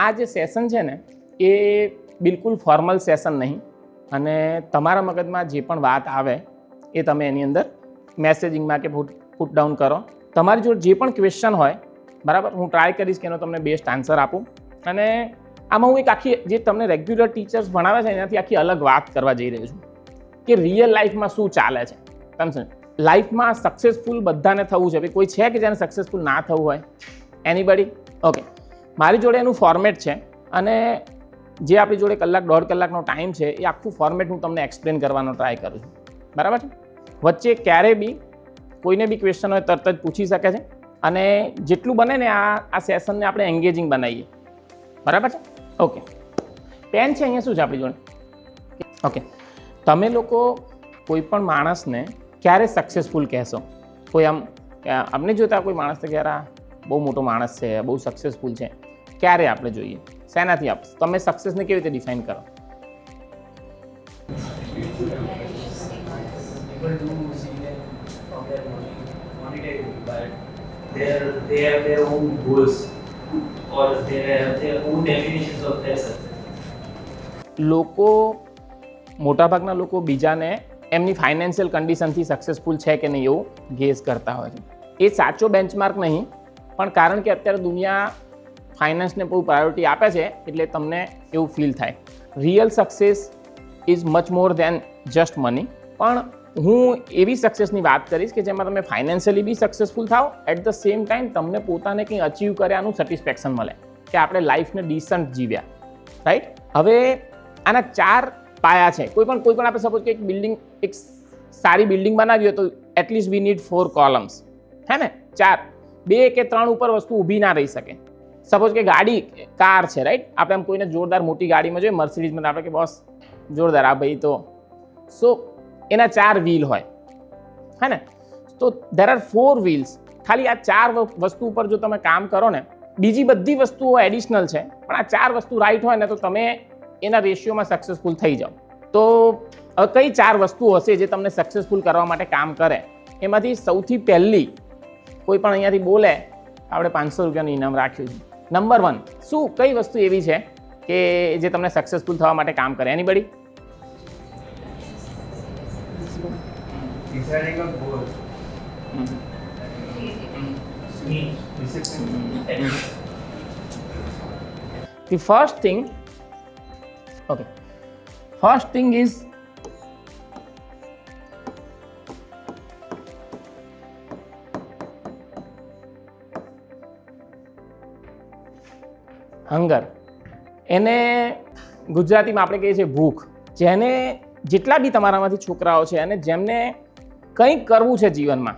આ જે સેશન છે ને એ બિલકુલ ફોર્મલ સેશન નહીં, અને તમારા મગજમાં જે પણ વાત આવે એ તમે એની અંદર મેસેજિંગમાં કે પુટ ડાઉન કરો. તમારી જોડે જે પણ ક્વેશ્ચન હોય, બરાબર, હું ટ્રાય કરીશ કે એનો તમને બેસ્ટ આન્સર આપું. અને આમાં હું એક આખી જે તમને રેગ્યુલર ટીચર્સ ભણાવે છે એનાથી આખી અલગ વાત કરવા જઈ રહ્યો છું કે રિયલ લાઈફમાં શું ચાલે છે. સમજો, લાઈફમાં સક્સેસફુલ બધાને થવું છે. કોઈ છે કે જેને સક્સેસફુલ ના થવું હોય? એનીબડી? ઓકે, મારી જોડે એનું ફોર્મેટ છે, અને જે આપણી જોડે કલાક 1.5 કલાકનો ટાઈમ છે એ આખું ફોર્મેટ હું તમને એક્સપ્લેન કરવાનો ટ્રાય કરું છું. બરાબર છે? વચ્ચે ક્યારે બી કોઈને બી ક્વેશ્ચન હોય તરત જ પૂછી શકે છે, અને જેટલું બને ને આ સેશનને આપણે એન્ગેજિંગ બનાવીએ. બરાબર છે? ઓકે, પેન છે અહીંયા. શું છે આપણી જોડે? ઓકે, તમે લોકો કોઈ પણ માણસને ક્યારે સક્સેસફુલ કહેશો? કોઈ આપણે જોતા કોઈ માણસને કે યાર આ બહુ મોટો માણસ છે, બહુ સક્સેસફુલ છે, ક્યારે આપણે જોઈએ? શેનાથી તમે સક્સેસને કેવી રીતે ડિફાઇન કરો? They have their own goals or they have their own definitions of their success. મોટાભાગના લોકો બીજાને એમની ફાઇનાન્શિયલ કન્ડિશનથી સક્સેસફુલ છે કે નહીં એવું ગેસ કરતા હોય છે. એ સાચો બેન્ચમાર્ક નહીં, પણ કારણ કે અત્યારે દુનિયા ફાઇનાન્સને બહુ પ્રાયોરિટી આપે છે એટલે તમને એવું ફીલ થાય. Real success is much more than just money. પણ હું એવી સક્સેસની વાત કરીશ કે જેમાં તમે ફાઇનાન્શિયલી બી સક્સેસફુલ થાઓ, એટ ધ સેમ ટાઈમ તમને પોતાને કંઈ અચીવ કર્યાનું સેટિસ્ફેક્શન મળે કે આપણે લાઈફને ડિસન્ટ જીવ્યા. રાઈટ? હવે આના 4 પાયા છે. કોઈ પણ આપણે સપોઝ કે એક સારી બિલ્ડિંગ બનાવી હોય તો એટલીસ્ટ વી નીડ 4 કોલમ્સ, હે ને? 4, 2 કે 3 ઉપર વસ્તુ ઊભી ના રહી શકે. સપોઝ કે કાર છે, રાઈટ? આપણે આમ કોઈને જોરદાર મોટી ગાડીમાં જોઈએ, મર્સિડીઝમાં, આપણે કે બોસ જોરદાર આ ભાઈ તો એના 4 વ્હીલ હોય, હે ને? તો ધેર આર 4 વ્હીલ્સ. ખાલી આ 4 વસ્તુ ઉપર જો તમે કામ કરો ને, બીજી બધી વસ્તુઓ એડિશનલ છે, પણ આ 4 વસ્તુ રાઈટ હોય ને તો તમે એના રેશિયોમાં સક્સેસફુલ થઈ જાઓ. તો કઈ 4 વસ્તુઓ હશે જે તમને સક્સેસફુલ કરવા માટે કામ કરે? એમાંથી સૌથી પહેલી, કોઈ પણ અહીંયાથી બોલે, આપણે 500 રૂપિયાનું ઇનામ રાખ્યું છે. નંબર 1, શું કઈ વસ્તુ એવી છે કે જે તમને સક્સેસફુલ થવા માટે કામ કરે? Anybody? Deciding a goal. Discipline. The first thing is hunger. એને ગુજરાતીમાં આપણે કહીએ છીએ ભૂખ. જેટલા બી તમારામાંથી છોકરાઓ છે અને જેમને કંઈક કરવું છે જીવનમાં,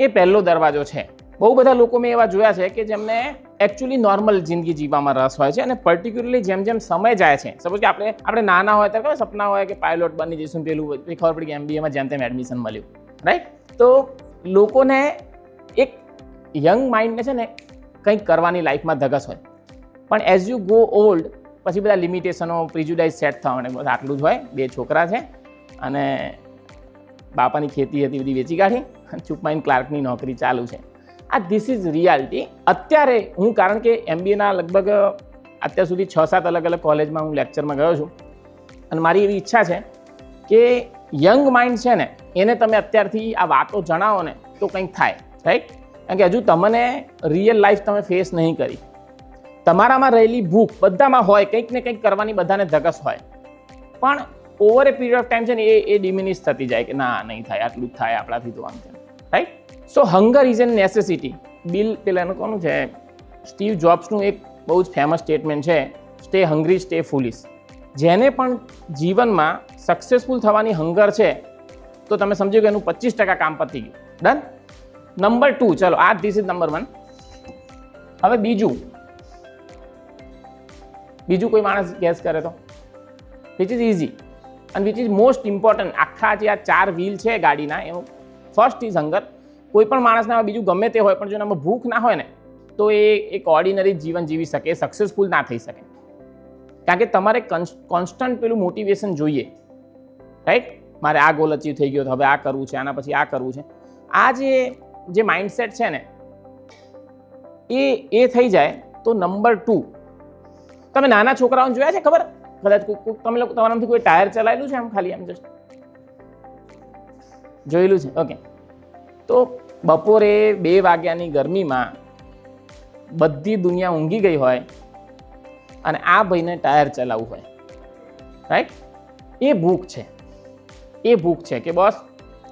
એ પહેલો દરવાજો છે. બહુ બધા લોકો મેં એવા જોયા છે કે જેમને એકચ્યુઅલી નોર્મલ જિંદગી જીવવામાં રસ હોય છે, અને પર્ટિક્યુલરલી જેમ જેમ સમય જાય છે, સપોઝ કે આપણે નાના હોય ત્યારે સપના હોય કે પાયલોટ બની જઈશું, પેલું ખબર પડી કે MBAમાં જેમ તેમ એડમિશન મળ્યું, રાઈટ? તો લોકોને એક યંગ માઇન્ડને છે ને કંઈક કરવાની લાઈફમાં ધગસ હોય, પણ એઝ યુ ગો ઓલ્ડ પછી બધા લિમિટેશનો, પ્રિજ્યુડાઇઝ સેટ થવા માટે બસ આટલું જ હોય. 2 છોકરા છે અને બાપાની ખેતી હતી બધી વેચી કાઢી, ચૂપમાઈન ક્લાર્કની નોકરી ચાલુ છે. This is reality. અત્યારે હું, કારણ કે MBAના લગભગ અત્યાર સુધી 6-7 અલગ અલગ કોલેજમાં હું લેક્ચરમાં ગયો છું, અને મારી એવી ઈચ્છા છે કે યંગ માઇન્ડ છે ને એને તમે અત્યારથી આ વાતો જણાવો ને તો કંઈક થાય, રાઈટ? કારણ કે હજુ તમને રિયલ લાઈફ તમે ફેસ નહીં કરી. તમારામાં રહેલી ભૂખ બધામાં હોય, કંઈક ને કંઈક કરવાની બધાને ધગસ હોય, પણ over A period of time છે ને એ ડિમિનિશ થતી જાય કે ના, નહીં થાય, આટલું જ થાય આપણાથી તો આમ છે, right? So hunger is an necessity. પેલાનું કોનું છે? સ્ટીવ જોબ્સનું એક બહુ જ ફેમસ સ્ટેટમેન્ટ છે, સ્ટે હંગ્રી સ્ટે ફૂલિશ. જેને પણ જીવનમાં સક્સેસફુલ થવાની હંગર છે તો તમે સમજો કે એનું 25% કામ પતી ગયું. ડન? નંબર 2, ચલો ધીસ ઇઝ નંબર 1. હવે બીજું કોઈ માણસ ગેસ કરે તો, વિચ ઇઝ ઇઝી અને વિચ ઇઝ મોસ્ટ ઇમ્પોર્ટન્ટ. આખા જે આ 4 વ્હીલ છે ગાડીના, એનું ફર્સ્ટ ઇઝ હંગર. કોઈ પણ માણસના બીજું ગમે તે હોય, પણ જો એનામાં ભૂખ ના હોય ને તો એ એક ઓર્ડિનરી જીવન જીવી શકે, સક્સેસફુલ ના થઈ શકે. કારણ કે તમારે કોન્સ્ટન્ટ પેલું મોટિવેશન જોઈએ, રાઈટ? મારે આ ગોલ અચીવ થઈ ગયો, હવે આ કરવું છે, આના પછી આ કરવું છે. આ જે માઇન્ડસેટ છે ને એ થઈ જાય તો નંબર 2 તમે નાના છોકરાઓને જોયા છે ખબર? કદાચ તમે લોકો તમારામાંથી કોઈ ટાયર ચલાવેલું છે આમ ખાલી આમ જસ્ટ જોયેલું છે? ઓકે. તો બપોરે 2 વાગ્યાની ગરમીમાં બધી દુનિયા ઊંઘી ગઈ હોય અને આ ભાઈને ટાયર ચલાવવું હોય, રાઈટ? એ ભૂખ છે, એ ભૂખ છે કે બસ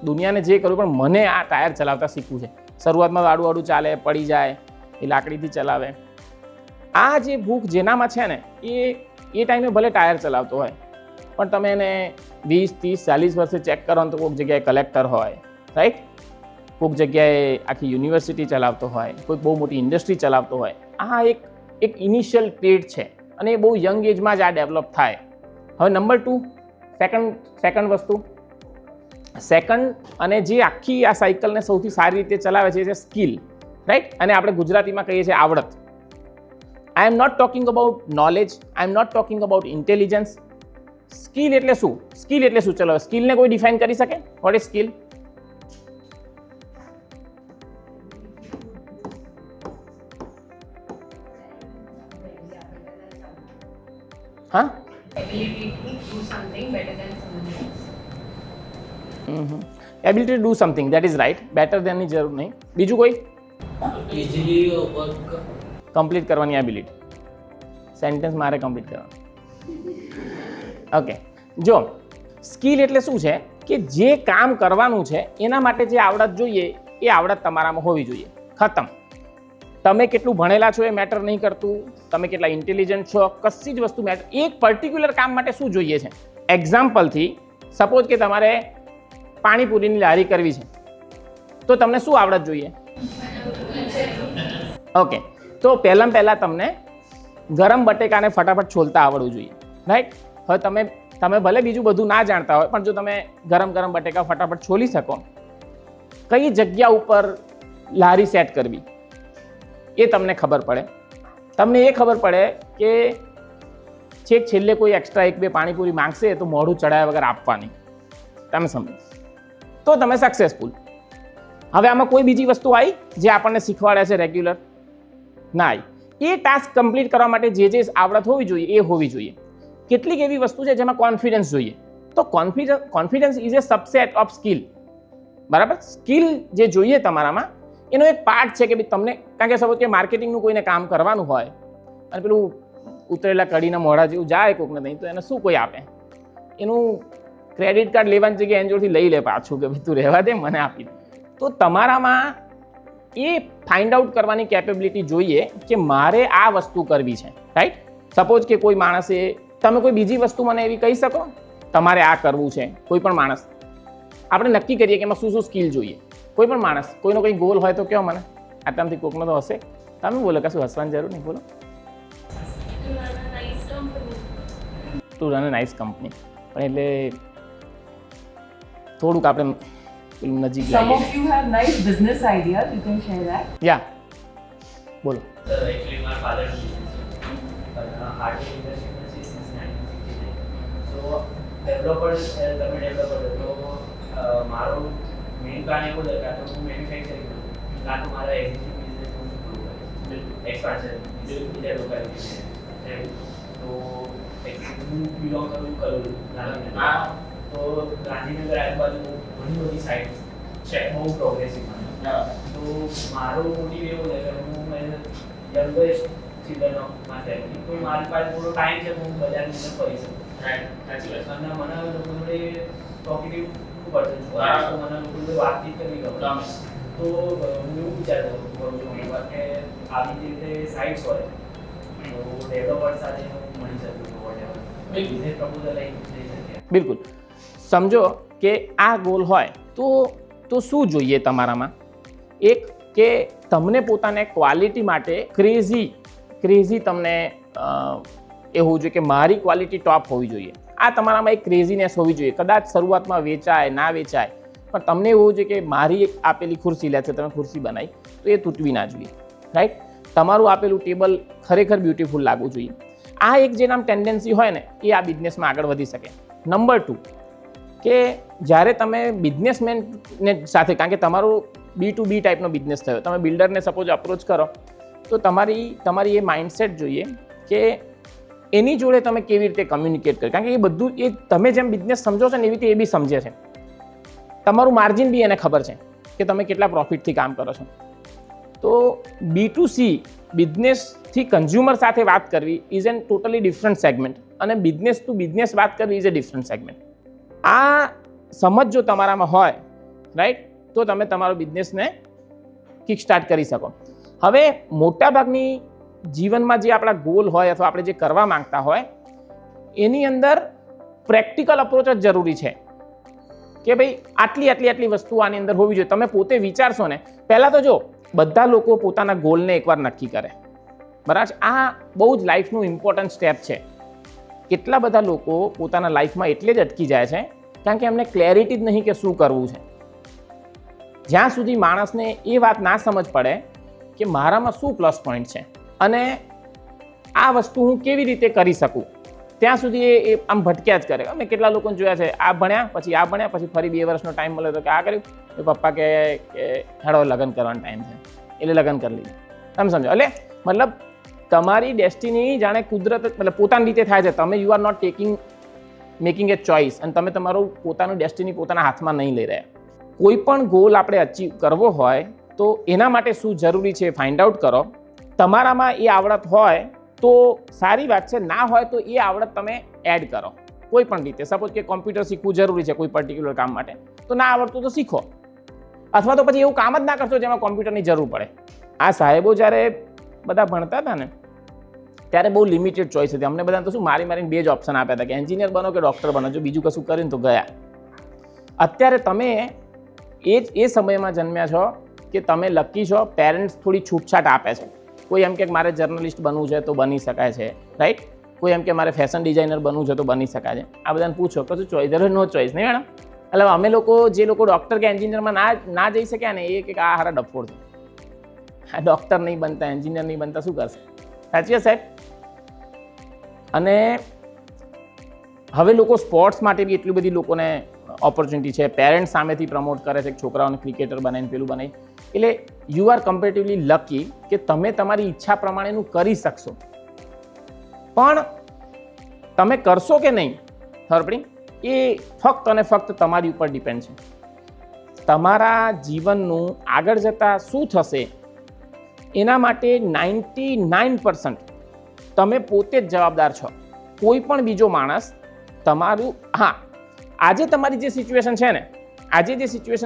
દુનિયાને જે કરવું પણ મને આ ટાયર ચલાવતા શીખવું છે. શરૂઆતમાં આડું આડું ચાલે, પડી જાય, એ લાકડીથી ચલાવે. આ જે ભૂખ જેનામાં છે ને એ ટાઈમે ભલે ટાયર ચલાવતો હોય પણ તમે એને 20, 30, 40 વર્ષે ચેક કરો તો કોઈક જગ્યાએ કલેક્ટર હોય, રાઈટ? કોઈક જગ્યાએ આખી યુનિવર્સિટી ચલાવતો હોય, કોઈક બહુ મોટી ઇન્ડસ્ટ્રી ચલાવતો હોય. આ એક ઇનિશિયલ ટ્રેડ છે અને એ બહુ યંગ એજમાં જ આ ડેવલપ થાય. હવે નંબર 2, સેકન્ડ વસ્તુ, અને જે આખી આ સાયકલને સૌથી સારી રીતે ચલાવે છે એ સ્કિલ, રાઈટ? અને આપણે ગુજરાતીમાં કહીએ છીએ આવડત. I am not talking about knowledge, I am not talking about intelligence. Skill એટલે શું? સ્કિલ એટલે શું? ચલો, સ્કિલને કોઈ ડિફાઇન કરી શકે? What is skill? હા, ability to do something better than someone else. Ability to do something that is right. Better દેનની જરૂર નહીં. બીજું કોઈ? ઇઝીલી વર્ક કમ્પ્લીટ કરવાની એબિલિટી. સેન્ટેન્સ મારે કમ્પ્લીટ કરવાનું. ઓકે, જો સ્કિલ એટલે શું છે કે જે કામ કરવાનું છે એના માટે જે આવડત જોઈએ એ આવડત તમારામાં હોવી જોઈએ. ખતમ. તમે કેટલું ભણેલા છો એ મેટર નહીં કરતું, તમે કેટલા ઇન્ટેલિજન્ટ છો, કશી જ વસ્તુ મેટર. એક પર્ટિક્યુલર કામ માટે શું જોઈએ છે? એક્ઝામ્પલથી સપોઝ કે તમારે પાણીપુરીની લારી કરવી છે તો તમને શું આવડત જોઈએ? ઓકે, તો પહેલાં તમને ગરમ બટેકાને ફટાફટ છોલતા આવડવું જોઈએ, રાઈટ? હવે તમે ભલે બીજું બધું ના જાણતા હોય પણ જો તમે ગરમ બટેકા ફટાફટ છોલી શકો, કઈ જગ્યા ઉપર લારી સેટ કરવી એ તમને ખબર પડે. તમને એ ખબર પડે કે છેક છેલ્લે કોઈ એક્સ્ટ્રા 1-2 પાણીપુરી માંગશે તો મોઢું ચડાયા વગર આપવાની. તમે સમજો તો તમે સક્સેસફુલ. હવે આમાં કોઈ બીજી વસ્તુ આવી જે આપણને શીખવાડે છે રેગ્યુલર? ના આવી. એ ટાસ્ક કમ્પ્લીટ કરવા માટે જે આવડત હોવી જોઈએ એ હોવી જોઈએ. કેટલીક એવી વસ્તુ છે જેમાં કોન્ફિડન્સ જોઈએ. તો confidence is A subset of skill, બરાબર? સ્કિલ જે જોઈએ તમારામાં એનો એક પાર્ટ છે કે ભાઈ તમને, કારણ કે સપોઝ કે માર્કેટિંગનું કોઈને કામ કરવાનું હોય અને પેલું ઉતરેલા કડીના મોઢા જેવું જાય કોકને નહીં તો એને શું કોઈ આપે? એનું ક્રેડિટ કાર્ડ લેવાની જગ્યાએ એની જોડેથી લઈ લે પાછું કે ભાઈ તું રહેવા દે, મને આપી દે. તો તમારામાં એ ફાઇન્ડ આઉટ કરવાની કેપેબિલિટી જોઈએ કે મારે આ વસ્તુ કરવી છે, રાઈટ? સપોઝ કે કોઈ માણસે, તમે કોઈ બીજી વસ્તુ મને એવી કહી શકો તમારે આ કરવું છે? કોઈ પણ માણસ આપણે નક્કી કરીએ કે એમાં શું સ્કિલ જોઈએ. કોઈ પણ માણસ, કોઈનો કંઈ ગોલ હોય તો કહો મને. આટલામાંથી કોકનો તો હશે. તમે બોલો, કશું હસવાની જરૂર નહીં, બોલો. Two run a nice company. પણ એટલે થોડુંક આપણે નજીક Some of you have nice business ideas. You can share that. યા બોલો. એકચ્યુઅલી મારા ફાધર પણ હાર્ડવેર ઇન્ડસ્ટ્રીમાં છે સિન્સ 1969. સો ડેવલપર તમે ડેવલપર તો મારો મેઇન પ્લાન એવો છે કે આ તો હું મેન્યુફેક્ચરિંગ કરું, કાં તો મારા એક્ઝિસ્ટિંગ બિઝનેસ હું ગ્રો કરીશ, એક્સપાન્શન બીજા લોકો કરી છે. તો હું બિલોંગ કરું ગાંધીનગર. તો ગાંધીનગર આજુબાજુ ઘણી બધી સાઇટ્સ છે, બહુ પ્રોગ્રેસિવ. તો મારો મોટિવ એવો છે કે હું youngest children of my family, તો મારી પાસે થોડો ટાઈમ છે હું બજારની અંદર ફરી શકું. અને મને લોકો જોડે ટોકેટિવ પર્સન છું, તો મને લોકો જોડે વાતચીત કરવી ગમે. તો હું એવું વિચારતો કરું છું કે આવી રીતે સાઇટ્સ હોય તો ડેવલપર સાથે હું મળી શકું છું, વોટેવર બિઝનેસ પ્રપોઝલ લઈ શકીએ. બિલકુલ. સમજો કે આ ગોલ હોય તો શું જોઈએ તમારામાં? એક કે તમને પોતાને ક્વોલિટી માટે ક્રેઝી તમને એ હોવું જોઈએ કે મારી ક્વોલિટી ટોપ હોવી જોઈએ. આ તમારામાં એક ક્રેઝીનેસ હોવી જોઈએ. કદાચ શરૂઆતમાં વેચાય ના વેચાય પણ તમને એવું હોવું જોઈએ કે મારી એક આપેલી ખુરશી લે છે, તમે ખુરશી બનાવી તો એ તૂટવી ના જોઈએ, રાઈટ? તમારું આપેલું ટેબલ ખરેખર બ્યુટીફુલ લાગવું જોઈએ. આ એક જે નામ ટેન્ડન્સી હોય ને એ આ બિઝનેસમાં આગળ વધી શકે. નંબર 2 કે જ્યારે તમે બિઝનેસમેનને સાથે, કારણ કે તમારો B2B ટાઈપનો બિઝનેસ થયો, તમે બિલ્ડરને સપોઝ અપ્રોચ કરો તો તમારી એ માઇન્ડસેટ જોઈએ કે એની જોડે તમે કેવી રીતે કમ્યુનિકેટ કરો, કારણ કે એ બધું એ તમે જેમ બિઝનેસ સમજો છો ને એવી રીતે એ બી સમજે છે. તમારું માર્જિન બી એને ખબર છે કે તમે કેટલા પ્રોફિટથી કામ કરો છો. તો B2C બિઝનેસથી કન્ઝ્યુમર સાથે વાત કરવી is an totally different segment, અને બિઝનેસ ટુ બિઝનેસ વાત કરવી ઇઝ એ ડિફરન્ટ સેગમેન્ટ. આ સમજ જો તમારામાં હોય, રાઈટ, તો તમે તમારો બિઝનેસને કિક સ્ટાર્ટ કરી શકો. હવે મોટાભાગની જીવનમાં જે આપણા ગોલ હોય અથવા આપણે જે કરવા માંગતા હોય એની અંદર પ્રેક્ટિકલ અપ્રોચ જ જરૂરી છે કે ભાઈ આટલી વસ્તુ આની અંદર હોવી જોઈએ. તમે પોતે વિચારશો ને, પહેલાં તો જો બધા લોકો પોતાના ગોલને એકવાર નક્કી કરે, બરાબર છે. આ બહુ જ લાઈફનું ઇમ્પોર્ટન્ટ સ્ટેપ છે. કેટલા બધા લોકો પોતાના લાઈફમાં એટલે જ અટકી જાય છે કારણ કે એમને ક્લેરિટી જ નહીં કે શું કરવું છે. જ્યાં સુધી માણસને એ વાત ના સમજ પડે કે મારામાં શું પ્લસ પોઈન્ટ છે અને આ વસ્તુ હું કેવી રીતે કરી શકું, ત્યાં સુધી એ આમ ભટક્યા જ કરે. અમે કેટલા લોકોને જોયા છે, આ ભણ્યા પછી ફરી 2 વર્ષનો ટાઈમ મળ્યો તો કે આ કર્યું, એ પપ્પા કે હેડો લગ્ન કરવાનો ટાઈમ છે એટલે લગ્ન કરી લીધું. તમે સમજો, એટલે મતલબ તમારી ડેસ્ટિની જાણે કુદરત મતલબ પોતાની રીતે થાય છે. તમે you are not making a choice, અને તમે તમારું પોતાનું ડેસ્ટિની પોતાના હાથમાં નહીં લઈ રહ્યા. કોઈ પણ ગોલ આપણે અચીવ કરવો હોય તો એના માટે શું જરૂરી છે ફાઇન્ડ આઉટ કરો. તમારામાં એ આવડત હોય તો સારી વાત છે, ના હોય તો એ આવડત તમે એડ કરો કોઈ પણ રીતે. સપોઝ કે કોમ્પ્યુટર શીખવું જરૂરી છે કોઈ પર્ટિક્યુલર કામ માટે, તો ના આવડતું તો શીખો, અથવા તો પછી એવું કામ જ ના કરશો જેમાં કોમ્પ્યુટરની જરૂર પડે. આ સાહેબો જ્યારે બધા ભણતા હતા ને ત્યારે બહુ લિમિટેડ ચોઇસ હતી. અમને બધાને તો શું મારીને 2 જ ઓપ્શન આપ્યા હતા કે એન્જિનિયર બનો કે ડૉક્ટર બનો, જો બીજું કશું કરીને તો ગયા. અત્યારે તમે એ સમયમાં જન્મ્યા છો કે તમે લકી છો, પેરેન્ટ્સ થોડી છૂટછાટ આપે છે. કોઈ એમ કે મારે જર્નલિસ્ટ બનવું છે તો બની શકાય છે, રાઈટ. કોઈ એમ કે મારે ફેશન ડિઝાઇનર બનવું છે તો બની શકાય છે. આ બધાને પૂછો કશું ચોઇસ, નો ચોઇસ નહીં મેડમ. એટલે અમે લોકો જે લોકો ડૉક્ટર કે એન્જિનિયરમાં ના જઈ શક્યા ને એ કે આ હારા ડફોડ છે, આ ડૉક્ટર નહીં બનતા, એન્જિનિયર નહીં બનતા, શું કરશે? સાચી વાત સાહેબ. અને હવે લોકો સ્પોર્ટ્સ માટે બી એટલી બધી લોકોને ઓપોર્ચ્યુનિટી છે. પેરેન્ટ્સ સામેથી પ્રમોટ કરે છે કે છોકરાઓને ક્રિકેટર બનાવીને પેલું બનાવી. એટલે યુ આર કમ્પેરેટિવલી લકી કે તમે તમારી ઈચ્છા પ્રમાણેનું કરી શકશો. પણ તમે કરશો કે નહીં ખબર પડી એ ફક્ત અને ફક્ત તમારી ઉપર ડિપેન્ડ છે. તમારા જીવનનું આગળ જતાં શું થશે એના માટે 99% તમે પોતે જ જવાબદાર છો. કોઈ પણ બીજો માણસ તમારું, હા, આજે તમારી જે સિચ્યુએશન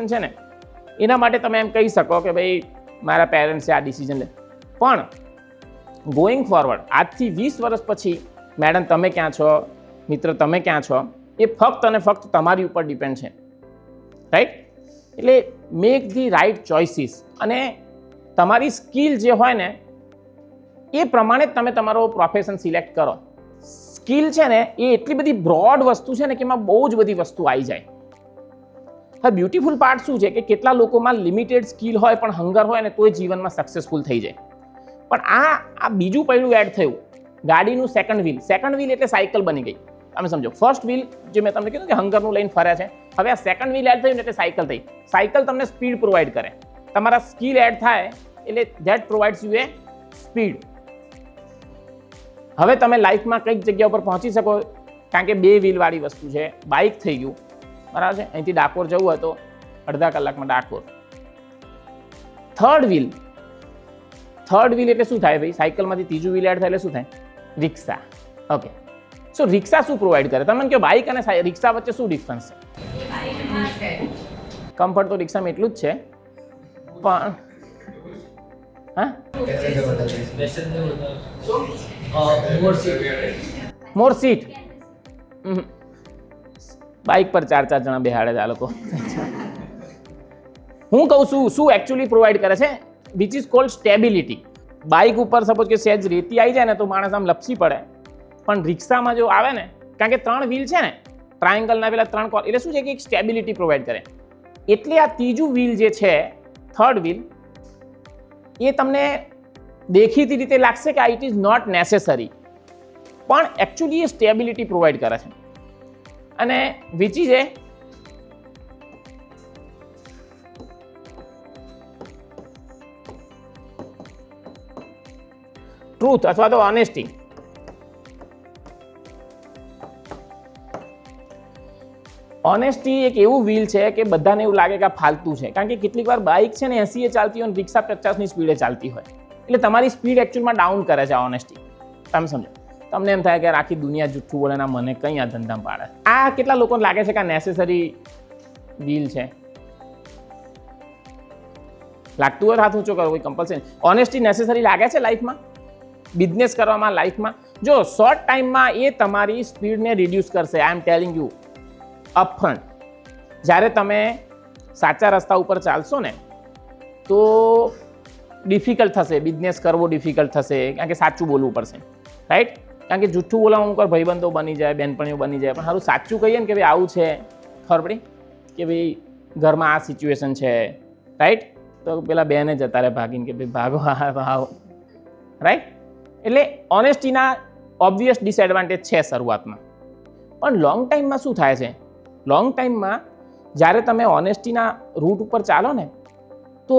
છે ને એના માટે તમે એમ કહી શકો કે ભાઈ મારા પેરેન્ટ્સે આ ડિસિઝન લે, પણ ગોઈંગ ફોરવર્ડ આજથી 20 વર્ષ પછી મેડમ તમે ક્યાં છો, મિત્ર તમે ક્યાં છો, એ ફક્ત અને ફક્ત તમારી ઉપર ડિપેન્ડ છે, રાઈટ. એટલે મેક ધી રાઇટ ચોઇસીસ, અને તમારી સ્કિલ જે હોય ને એ પ્રમાણે જ તમે તમારો પ્રોફેશન સિલેક્ટ કરો. સ્કિલ છે ને એ એટલી બધી બ્રોડ વસ્તુ છે ને કે એમાં બહુ જ બધી વસ્તુ આવી જાય. હવે બ્યુટીફુલ પાર્ટ શું છે કે કેટલા લોકોમાં લિમિટેડ સ્કિલ હોય પણ હંગર હોય ને તોય જીવનમાં સક્સેસફુલ થઈ જાય. પણ આ બીજું પહેલું એડ થયું, ગાડીનું સેકન્ડ વ્હીલ એટલે સાયકલ બની ગઈ. તમે સમજો, ફર્સ્ટ વ્હીલ જે મેં તમને કીધું કે હંગરનું લઈને ફર્યા છે, હવે આ સેકન્ડ વ્હીલ એડ થયું એટલે સાયકલ થઈ. સાયકલ તમને સ્પીડ પ્રોવાઈડ કરે, તમારા સ્કિલ એડ થાય એટલે that provides you A speed. હવે તમે લાઈફમાં કઈક જગ્યા ઉપર પહોંચી શકો કારણ કે 2 વ્હીલવાળી વસ્તુ છે. બાઇક થઈ ગયું, બરાબર છે. અહીંથી ડાકોર જવું હોય તો અડધા કલાકમાં ડાકોર. થર્ડ વ્હીલ એટલે શું થાય ભાઈ? સાયકલમાંથી ત્રીજું વ્હીલ એડ થાય એટલે શું થાય? રિક્ષા. ઓકે, સો રિક્ષા શું પ્રોવાઈડ કરે? તમે કહો બાઇક અને રિક્ષા વચ્ચે શું ડિફરન્સ છે? કમ્ફર્ટ તો રિક્ષામાં એટલું જ છે, પણ હા મોર સીટ. બાઇક પર 4 જણા બેહાડે છે આ લોકો. હું કહું છું શું એકચ્યુઅલી પ્રોવાઈડ કરે છે, which is called stability. Bike ઉપર સપોઝ કે સહેજ રેતી આવી જાય ને તો માણસ આમ લપસી પડે, પણ રિક્ષામાં જો આવે ને, કારણ કે 3 વ્હીલ છે ને, ટ્રાયંગલના પેલા 3 કોર્નર, એટલે શું છે કે એક સ્ટેબિલિટી પ્રોવાઈડ કરે. એટલે આ ત્રીજું વ્હીલ જે છે, થર્ડ વ્હીલ, એ તમને દેખીતી રીતે લાગશે કે ઇટ ઇઝ નોટ નેસેસરી, પણ એકચ્યુઅલી એ સ્ટેબિલિટી પ્રોવાઈડ કરે છે. અને વિચ ઇઝ એ ટ્રુથ અથવા તો ઓનેસ્ટી. ઓનેસ્ટી એક એવું વ્હીલ છે કે બધાને એવું લાગે કે આ ફાલતું છે, કારણ કે કેટલીક વાર બાઇક છે ને 80 ચાલતી હોય અને રિક્ષા 50ની સ્પીડે ચાલતી હોય, એટલે તમારી સ્પીડ એકચ્યુઅલમાં ડાઉન કરે છે ઓનેસ્ટી. તમે સમજો, તમને એમ થાય કે આખી દુનિયા જુઠ્ઠું બોલે ના મને કંઈ આ ધંધા પાડે. આ કેટલા લોકોને લાગે છે કે આ નેસેસરી વ્હીલ છે? લાગતું હોય હાથ ઊંચો કરો, કોઈ કમ્પલસરી. ઓનેસ્ટી નેસેસરી લાગે છે લાઈફમાં, બિઝનેસ કરવામાં, લાઈફમાં? જો શોર્ટ ટાઈમમાં એ તમારી સ્પીડને રિડ્યુસ કરશે. આઈ એમ ટેલિંગ યુ અપફ્રન્ટ. જ્યારે તમે સાચા રસ્તા ઉપર ચાલશો ને તો ડિફિકલ્ટ થશે, બિઝનેસ કરવો ડિફિકલ્ટ થશે, કારણ કે સાચું બોલવું પડશે, રાઈટ? કારણ કે જૂઠું બોલવામાં અમુક વાર ભાઈબંધો બની જાય, બહેનપણીઓ બની જાય, પણ સારું સાચું કહીએ ને કે ભાઈ આવું છે, ખબર પડી કે ભાઈ ઘરમાં આ સિચ્યુએશન છે, રાઈટ? તો પેલા બેને જતા રહે ભાગીને કે ભાઈ ભાગો, આવો, રાઈટ? એટલે ઓનેસ્ટીના ઓબ્વિયસ ડિસએડવાન્ટેજ છે શરૂઆતમાં, પણ લોંગ ટાઈમમાં શું થાય છે? લોંગ ટાઈમમાં જ્યારે તમે ઓનેસ્ટીના રૂટ ઉપર ચાલો ને તો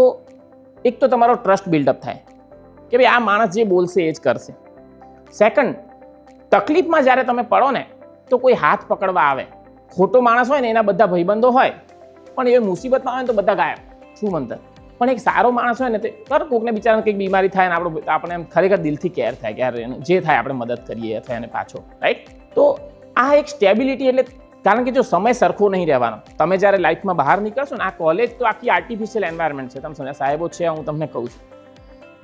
એક તો તમારો ટ્રસ્ટ બિલ્ડઅપ થાય કે ભાઈ આ માણસ જે બોલશે એ જ કરશે. સેકન્ડ, તકલીફમાં જ્યારે તમે પડો ને તો કોઈ હાથ પકડવા આવે. ખોટો માણસ હોય ને એના બધા ભાઈબંધો હોય, પણ એ મુસીબતમાં આવે ને તો બધા ગાયબ, શું મંતર. પણ એક સારો માણસ હોય ને તે કોકને બિચારાને કંઈક બીમારી થાય ને આપણે એમ ખરેખર દિલથી કેર થાય કે યાર જે થાય આપણે મદદ કરીએ અથવા એને પાછો, રાઈટ? તો આ એક સ્ટેબિલિટી, એટલે કારણ કે જો સમય સરખો નહીં રહેવાનો. તમે જ્યારે લાઈફમાં બહાર નીકળશો ને, આ કોલેજ તો આખી આર્ટિફિશિયલ એન્વાયરમેન્ટ છે, તમે સમજો, સાહેબો છે, હું તમને કહું છું.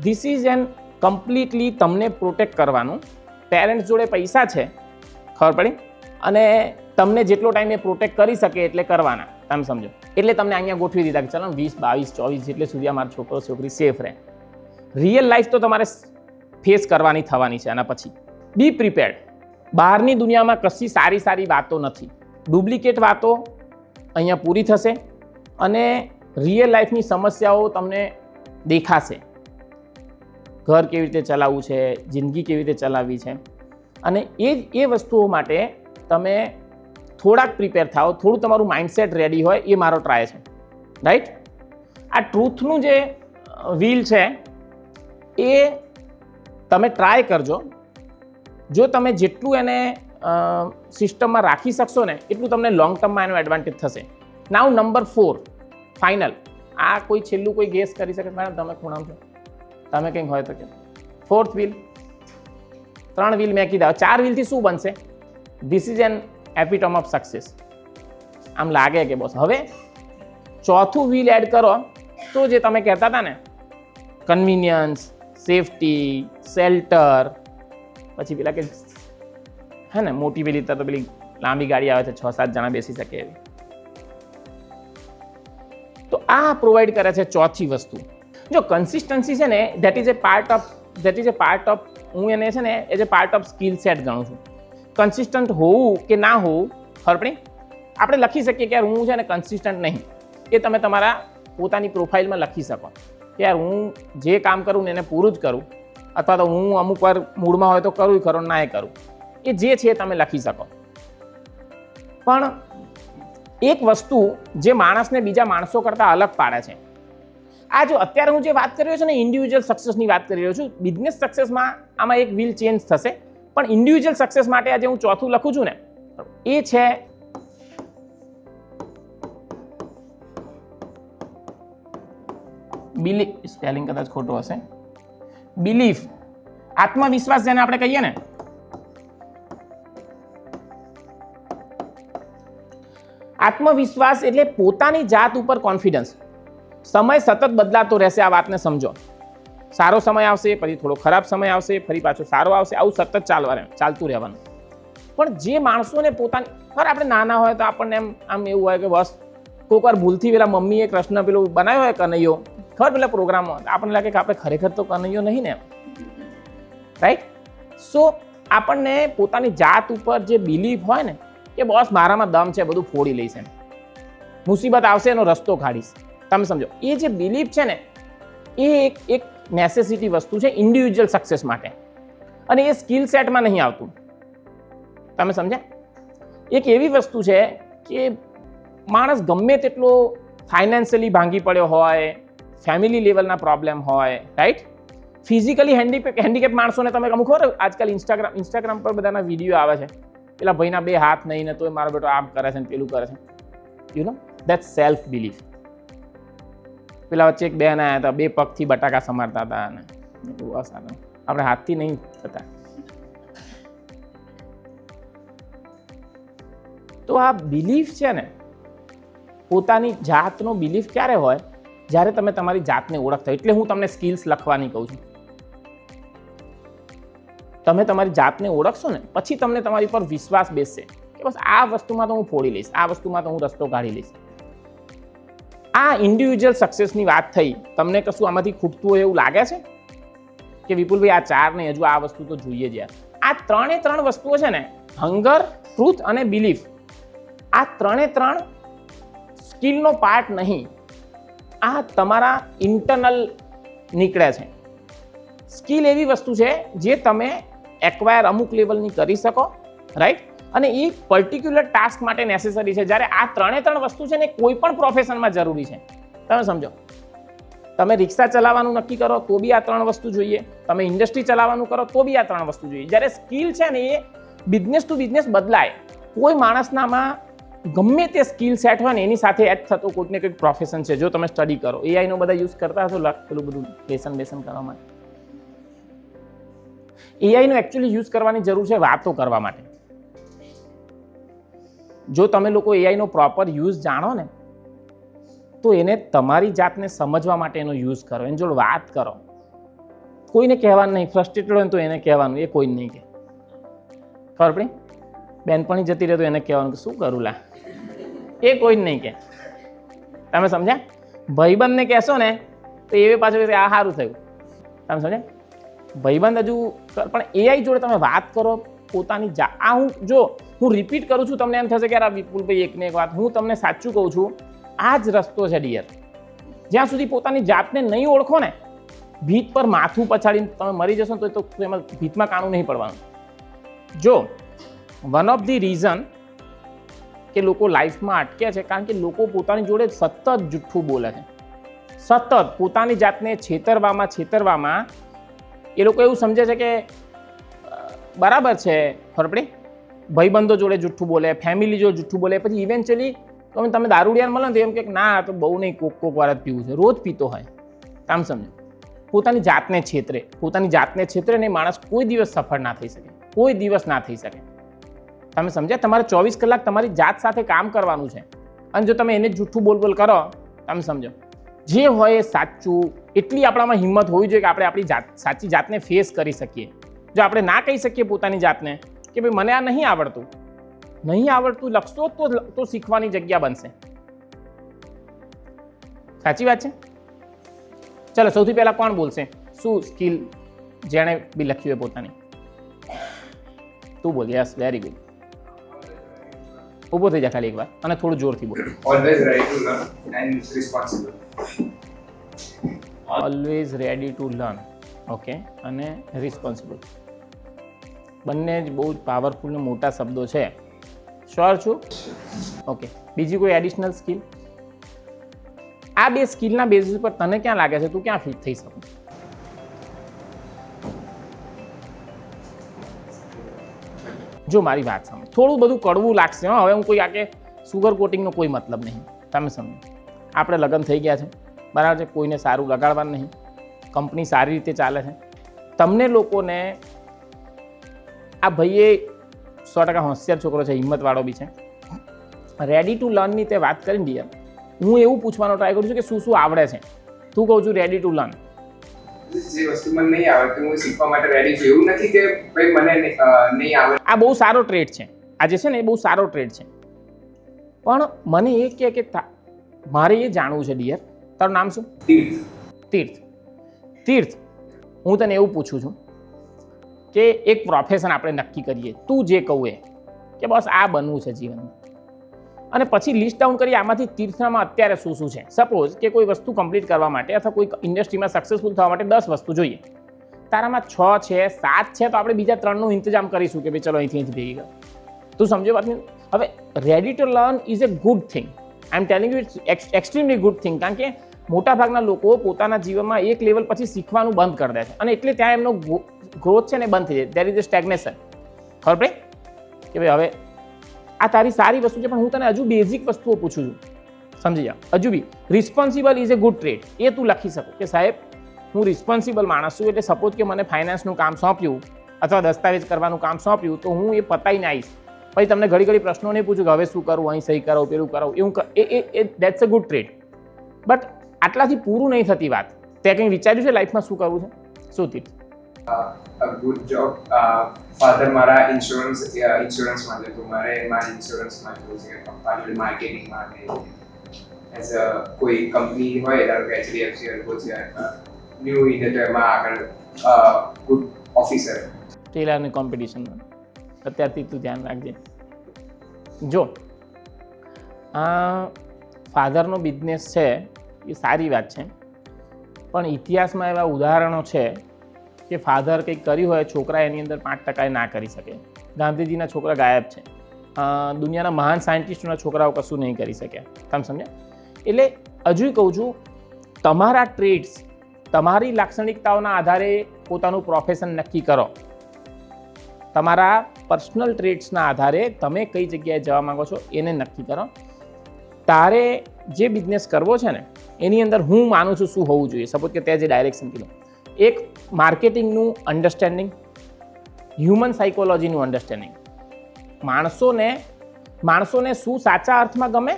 ધીસ ઇઝ એન કમ્પ્લીટલી તમને પ્રોટેક્ટ કરવાનું. પેરેન્ટ્સ જોડે પૈસા છે, ખબર પડી, અને તમને જેટલો ટાઈમ એ પ્રોટેક્ટ કરી શકે એટલે કરવાના, તમે સમજો. એટલે તમને અહીંયા ગોઠવી દીધા કે ચાલો 20, 22, 24 જેટલે સુધી અમારો છોકરો છોકરી સેફ રહે. રિયલ લાઈફ તો તમારે ફેસ કરવાની થવાની છે. આના પછી બી પ્રિપેર્ડ. બહારની દુનિયામાં કશી સારી વાતો નથી, ડુપ્લિકેટ વાતો અહીંયા પૂરી થશે અને રિયલ લાઈફની સમસ્યાઓ તમને દેખાશે. ઘર કેવી રીતે ચલાવવું છે, જિંદગી કેવી રીતે ચલાવવી છે, અને એ વસ્તુઓ માટે તમે થોડાક પ્રિપેર થાઓ, થોડું તમારું માઇન્ડસેટ રેડી હોય, એ મારો ટ્રાય છે, રાઈટ? આ ટ્રુથનું જે વ્હીલ છે એ તમે ટ્રાય કરજો. જો તમે જેટલું એને સિસ્ટમમાં રાખી શકશો ને એટલું તમને લોંગ ટર્મમાં એનો એડવાન્ટેજ થશે. નાઉ નંબર 4 ફાઇનલ. આ કોઈ છેલ્લું કોઈ ગેસ કરી શકે? મેડમ તમે ખૂણામ છો, તમે કંઈક હોય તો કે. 4th wheel. 3 વ્હીલ મેં કીધા, 4 વ્હીલથી શું બનશે? This is an epitome of success. આમ લાગે કે બોસ હવે 4થું વ્હીલ એડ કરો તો જે તમે કહેતા હતા ને, કન્વિનિયન્સ, સેફટી, શેલ્ટર, પછી પેલા કે હે ને મોટી પેલી તો પેલી લાંબી ગાડી આવે છે, 6-7 જણા બેસી શકે એવી, તો આ પ્રોવાઈડ કરે છે ચોથી વસ્તુ. જો કન્સિસ્ટન્સી છે ને, that is A part of હું એને છે ને as a part of skill set ગણું છું. કન્સિસ્ટન્ટ હોવું કે ના હોવું, ખબર પડી? આપણે લખી શકીએ કે યાર હું છે ને કન્સિસ્ટન્ટ નહીં, એ તમે તમારા પોતાની પ્રોફાઇલમાં લખી શકો કે યાર હું જે કામ કરું ને એને પૂરું જ કરું, અથવા તો હું અમુક વાર મૂડમાં હોય તો કરું ખરું, ના એ કરું, એ જે છે એ તમે લખી શકો. પણ એક વસ્તુ જે માણસને બીજા માણસો કરતાં અલગ પાડે છે, આ જો અત્યારે હું જે વાત કરી રહ્યો છું ને, ઇન્ડિવિજ્યુઅલ સક્સેસની વાત કરી રહ્યો છું. બિઝનેસ સક્સેસમાં આમાં એક વ્હીલ ચેન્જ થશે, પણ ઇન્ડિવિજ્યુઅલ સક્સેસ માટે આજે હું ચોથું લખું છું ને એ છે બિલીફ. સ્પેલિંગ કદાચ ખોટો હશે. બિલીફ, આત્મવિશ્વાસ જેને આપણે કહીએ ને, આત્મવિશ્વાસ એટલે પોતાની જાત ઉપર કોન્ફિડન્સ. સમય સતત બદલાતો રહેશે, આ વાતને સમજો. સારો સમય આવશે, પછી થોડો ખરાબ સમય આવશે, ફરી પાછો સારો આવશે, આવું સતત ચાલતું રહેવાનું. પણ જે માણસોને પોતાની, ખબર આપણે નાના હોય તો આપણને આમ એવું હોય કે બસ કોઈક વાર ભૂલથી પેલા મમ્મીએ કૃષ્ણ પેલું બનાવ્યો હોય કનૈયો, ખબર પેલા પ્રોગ્રામમાં, આપણને લાગે કે આપણે ખરેખર તો કનૈયો નહીં ને, રાઈટ? સો આપણને પોતાની જાત ઉપર જે બિલીફ હોય ને કે બોસ મારામાં દમ છે, બધું ફોડી લઈશ, એમ મુસીબત આવશે એનો રસ્તો કાઢીશ, તમે સમજો. એ જે બિલીફ છે ને એ એક નેસેસિટી વસ્તુ છે ઇન્ડિવિજ્યુઅલ સક્સેસ માટે, અને એ સ્કિલ સેટમાં નહીં આવતું, તમે સમજ્યા? એક એવી વસ્તુ છે કે માણસ ગમે તેટલો ફાઇનાન્શિયલી ભાંગી પડ્યો હોય, ફેમિલી લેવલના પ્રોબ્લેમ હોય, રાઈટ? ફિઝિકલી હેન્ડીકેપ માણસોને તમે અમુક ખબર, આજકાલ ઇન્સ્ટાગ્રામ પર બધાના વિડીયો આવે છે, પેલા ભાઈના 2 હાથ નહીં ને તોય મારો બેટો આમ કરે છે ને પેલું કરે છે. You know that self belief. પેલા વચ્ચે એક બેન આવ્યા હતા, 2 પગથી બટાકા સમારતા હતા અને બસ આપણે હાથથી નહીં થતા. તો આ બિલીફ છે ને, પોતાની જાતનો બિલીફ ક્યારે હોય? જ્યારે તમે તમારી જાતને ઓળખતા. એટલે હું તમને સ્કિલ્સ લખવાની કહું છું. તમે તમારી જાતને ઓળખશો ને પછી તમને તમારી પર વિશ્વાસ બેસશે કે બસ આ વસ્તુમાં તો હું ફોડી લઈશ, આ વસ્તુમાં તો હું રસ્તો કાઢી લઈશ. આ ઇન્ડિવિજ્યુઅલ સક્સેસની વાત થઈ. તમને કશું આમાંથી ખૂટતું હોય એવું લાગે છે કે વિપુલભાઈ આ 4 નહીં, હજુ આ વસ્તુ તો જોઈએ જ યાર? આ 3 વસ્તુઓ છે ને, હંગર, ટ્રુથ અને બિલીફ, આ 3 સ્કિલનો પાર્ટ નહીં. આ તમારા ઇન્ટરનલ નીકળે છે. સ્કિલ એવી વસ્તુ છે જે તમે એક્વાયર અમુક લેવલની કરી શકો, રાઈટ? અને એ પર્ટિક્યુલર ટાસ્ક માટે નેસેસરી છે. જ્યારે આ 3 વસ્તુ છે ને કોઈ પણ પ્રોફેશનમાં જરૂરી છે. તમે સમજો, તમે રિક્ષા ચલાવવાનું નક્કી કરો તો બી આ 3 વસ્તુ જોઈએ. તમે ઇન્ડસ્ટ્રી ચલાવવાનું કરો તો બી આ 3 વસ્તુ જોઈએ. જ્યારે સ્કિલ છે ને એ બિઝનેસ ટુ બિઝનેસ બદલાય. કોઈ માણસનામાં ગમે તે સ્કિલ સેટ હોય ને એની સાથે એડ થતો કોઈક ને કંઈક પ્રોફેશન છે. જો તમે સ્ટડી કરો, એઆઈનો બધા યુઝ કરતા હશો પેલું બધું લેસન કરવા માટે. એઆઈનો એકચ્યુઅલી યુઝ કરવાની જરૂર છે વાતો કરવા માટે. જો તમે લોકો એઆઈનો પ્રોપર યુઝ જાણો ને તો એને તમારી જાતને સમજવા માટે એનો યુઝ કરો, એની જોડે વાત કરો. કોઈને કહેવાનું નહીં. ફ્રસ્ટ્રેટેડ હોય તો એને કહેવાનું, એ કોઈને નહીં કહે. ખબર પડી? બેનપણી જતી રહે તો એને કહેવાનું કે શું કરું લા, એ કોઈને નહીં કહે. તમે સમજ્યા? ભાઈબંધને કહેશો ને તો એ પાછું આ સારું થયું. તમે સમજ્યા? ભાઈબંધ હજુ પણ એઆઈ જોડે તમે વાત કરો પોતાની આ હું રિપીટ કરું છું, તમને એમ થશે કે આ વિપુલભાઈ એકને એક વાત. હું તમને સાચું કહું છું, આ જ રસ્તો છે ડિયર. જ્યાં સુધી પોતાની જાતને નહીં ઓળખો ને, ભીત પર માથું પછાડીને તમે મરી જશો ને તો એમાં ભીતમાં કાણું નહીં પડવાનું. જો વન ઓફ ધી રીઝન કે લોકો લાઈફમાં અટકે છે કારણ કે લોકો પોતાની જોડે સતત જુઠ્ઠું બોલે છે. સતત પોતાની જાતને છેતરવામાં એ લોકો એવું સમજે છે કે બરાબર છે. ખબર પડી? ભાઈબંધો જોડે જુઠ્ઠું બોલે, ફેમિલી જોડે જુઠ્ઠું બોલે, પછી ઇવેન્ચ્યુઅલી તમે દારૂડિયાને મળો ને તો એમ કે ના તો બહુ નહીં, કોક વાર જ પીવું છે, રોજ પીતો હોય. તમે સમજો, પોતાની જાતને છેતરે ને માણસ કોઈ દિવસ સફળ ના થઈ શકે, કોઈ દિવસ ના થઈ શકે. તમે સમજ્યા? તમારે 24 કલાક તમારી જાત સાથે કામ કરવાનું છે. અને જો તમે એને જુઠ્ઠું બોલ કરો, તમે સમજો જે હોય એ સાચું. એટલી આપણામાં હિંમત હોવી જોઈએ કે આપણે આપણી સાચી જાતને ફેસ કરી શકીએ. જો આપણે ના કહી શકીએ પોતાની જાતને કે ભાઈ મને આ નહીં આવડતું લખશો તો શીખવાની જગ્યા બનશે. સાચી વાત છે? ચલો સૌથી પહેલા કોણ બોલશે? શું સ્કિલ જેણે બી લખ્યું હોય પોતાની? તું બોલ. Yes, very good. ઊભો થઈ જા ખાલી એકવાર અને થોડું જોરથી બોલ. Always ready to learn and responsible. Always ready to learn. Okay. અને રિસ્પોન્સિબલ. બંને જ બહુ જ પાવરફુલ ને મોટા શબ્દો છે. શ્યોર છું? ઓકે. બીજી કોઈ એડિશનલ સ્કિલ? આ 2 સ્કિલના બેઝિસ પર તને ક્યાં લાગે છે તું ક્યાં ફિટ થઈ શકું? જો મારી વાત સમજ, થોડું બધું કડવું લાગશે. હવે હું કોઈ આકે સુગર કોટિંગનો કોઈ મતલબ નહીં. તમે સમજો, આપણે લગ્ન થઈ ગયા છે, બરાબર છે, કોઈને સારું લગાડવાનું નહીં, કંપની સારી રીતે ચાલે છે. તમને લોકોને આ ભાઈએ 100% હોશિયાર છોકરો છે, હિંમતવાળો બી છે. રેડી ટુ લર્નની તે વાત કરીને ડિયર, હું એવું પૂછવાનો ટ્રાય કરું છું કે શું આવડે છે. તું કહું છું રેડી ટુ લર્ન. જે વસ્તુ મને નહીં આવડતી હું શીખવા માટે રેડી છું. એવું નથી કે ભાઈ મને નહીં આવડે. આ બહુ સારો ટ્રેડ છે. આ જે છે ને એ બહુ સારો ટ્રેડ છે. પણ મને એ કહે કે મારે એ જાણવું છે ડિયર, તારું નામ શું? તીર્થ. હું તને એવું પૂછું છું કે એક પ્રોફેશન આપણે નક્કી કરીએ, તું જે કહું એ કે બસ આ બનવું છે જીવનમાં, અને પછી લિસ્ટ ડાઉન કરીએ આમાંથી તીર્થમાં અત્યારે શું છે. સપોઝ કે કોઈ વસ્તુ કમ્પ્લીટ કરવા માટે અથવા કોઈ ઇન્ડસ્ટ્રીમાં સક્સેસફુલ થવા માટે 10 વસ્તુ જોઈએ. તારામાં 6 છે, 7 છે, તો આપણે બીજા 3નું ઇંતજામ કરીશું કે ભાઈ ચલો અહીંથી ભેગી ગયો. તું સમજો વાતની? હવે ready to learn is a good thing. I am telling you it's extremely good thing. કારણ કે મોટાભાગના લોકો પોતાના જીવનમાં એક લેવલ પછી શીખવાનું બંધ કરી દે છે અને એટલે ત્યાં એમનો ગ્રોથ છે ને બંધ થઈ જાય. There is a stagnation. ખબર પડી કે ભાઈ હવે આ તારી સારી વસ્તુ છે, પણ હું તને હજુ બેઝિક વસ્તુઓ પૂછું છું, સમજી જા. હજુ be responsible is a good trade, એ તું લખી શકો કે સાહેબ હું રિસ્પોન્સિબલ માણસ છું, એટલે સપોઝ કે મને ફાઇનાન્સનું કામ સોંપ્યું અથવા દસ્તાવેજ કરવાનું કામ સોંપ્યું તો હું એ પતાવીને આવીશ. પછી તમને ઘડી ઘડી પ્રશ્નો નહીં પૂછું કે હવે શું કરવું, અહીં સહી કરાવું, પેલું કરાવું, એવું that's a good trade. But આટલાથી પૂરું નહીં થતી વાત. તે કંઈ વિચાર્યું છે લાઈફમાં શું કરવું છે? શું તીર્થ? a good job. ફાધર મારા ઇન્સ્યોરન્સમાં છે, તો મારે મારા ઇન્સ્યોરન્સમાં જવું છે, પપ્પા માર્કેટિંગમાં એઝ અ કોઈ કંપની હોય, ધારો કે HDFC અર્ગો છે, ન્યૂ ઇન્ડિયા, તો એમાં આગળ ગુડ ઓફિસર. ટેલરની કોમ્પિટિશનમાં અત્યારથી તું ધ્યાન રાખજે. જો આ ફાધરનો બિઝનેસ છે એ સારી વાત છે, પણ ઇતિહાસમાં એવા ઉદાહરણો છે કે ફાધર કંઈક કર્યું હોય, છોકરા એની અંદર 5% ના કરી શકે. ગાંધીજીના છોકરા ગાયબ છે, દુનિયાના મહાન સાયન્ટિસ્ટોના છોકરાઓ કશું નહીં કરી શક્યા. તમે સમજ્યા? એટલે હજુ કહું છું, તમારા ટ્રેડ્સ, તમારી લાક્ષણિકતાઓના આધારે પોતાનું પ્રોફેશન નક્કી કરો. તમારા પર્સનલ ટ્રેડ્સના આધારે તમે કઈ જગ્યાએ જવા માંગો છો એને નક્કી કરો. તારે જે બિઝનેસ કરવો છે ને એની અંદર હું માનું છું શું હોવું જોઈએ. સપોઝ કે ત્યાં જે ડાયરેક્શન કીધું, એક માર્કેટિંગનું અન્ડરસ્ટેન્ડિંગ, હ્યુમન સાયકોલોજીનું અન્ડરસ્ટેન્ડિંગ, માણસોને શું સાચા અર્થમાં ગમે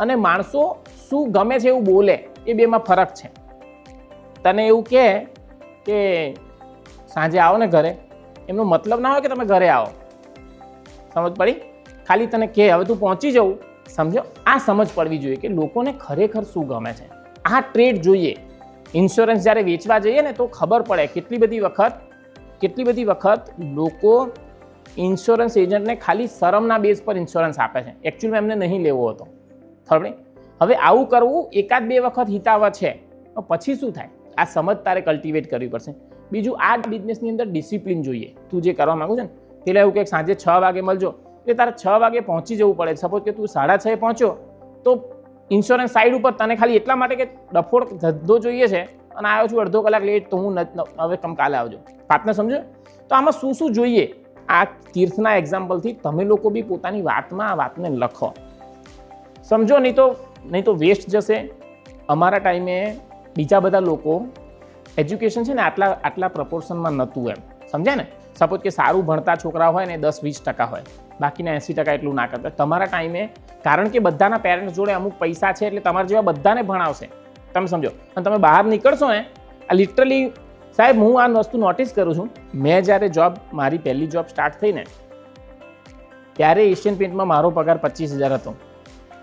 અને માણસો શું ગમે છે એવું બોલે, એ બેમાં ફરક છે. તને એવું કે સાંજે આવો ને ઘરે, એમનો મતલબ ના હોય કે તમે ઘરે આવો. સમજ પડી? ખાલી તને કે હવે તું પહોંચી જવું. સમજો? આ સમજ પડવી જોઈએ કે લોકોને ખરેખર શું ગમે છે. આ ટ્રેડ જોઈએ. ઇન્સ્યોરન્સ જ્યારે વેચવા જઈએ ને તો ખબર પડે કેટલી બધી વખત લોકો ઇન્સ્યોરન્સ એજન્ટને ખાલી શરમના બેઝ પર ઇન્સ્યોરન્સ આપે છે. એકચ્યુઅલી એમને નહીં લેવો હતો. ખબર નહીં? હવે આવું કરવું એકાદ બે વખત હિતાવહ છે, પછી શું થાય? આ સમજ તારે કલ્ટિવેટ કરવી પડશે. બીજું, આ બિઝનેસની અંદર ડિસિપ્લિન જોઈએ. તું જે કરવા માંગુ છે ને, પેલા એવું કે સાંજે 6 વાગે મળજો, એટલે તારે 6 વાગે પહોંચી જવું પડે. સપોઝ કે તું 6:30 પહોંચ્યો તો ઇન્સ્યોરન્સ સાઈડ ઉપર તને ખાલી એટલા માટે કે ડફોડ ધંધો જોઈએ છે અને આવ્યો છું અડધો કલાક લેટ, તો હું હવે કાલે આવજો. વાતને સમજો? તો આમાં શું જોઈએ? આ તીર્થના એક્ઝામ્પલથી તમે લોકો બી પોતાની વાતમાં આ વાતને લખો. સમજો? નહીં તો વેસ્ટ જશે. અમારા ટાઈમે બીજા બધા લોકો એજ્યુકેશન છે ને આટલા પ્રપોર્શનમાં નહોતું, એમ સમજ્યા ને? સપોઝ કે સારું ભણતા છોકરા હોય ને 10-20% હોય, બાકીના 80% એટલું ના કરતા. તમારા ટાઈમે કારણ કે બધાના પેરેન્ટ્સ જોડે અમુક પૈસા છે એટલે તમારા જેવા બધાને ભણાવશે. તમે સમજો? અને તમે બહાર નીકળશો ને, આ લિટરલી સાહેબ હું આ વસ્તુ નોટિસ કરું છું. મેં જ્યારે મારી પહેલી જોબ સ્ટાર્ટ થઈ ને ત્યારે એશિયન પેઇન્ટમાં મારો પગાર 25,000 હતો.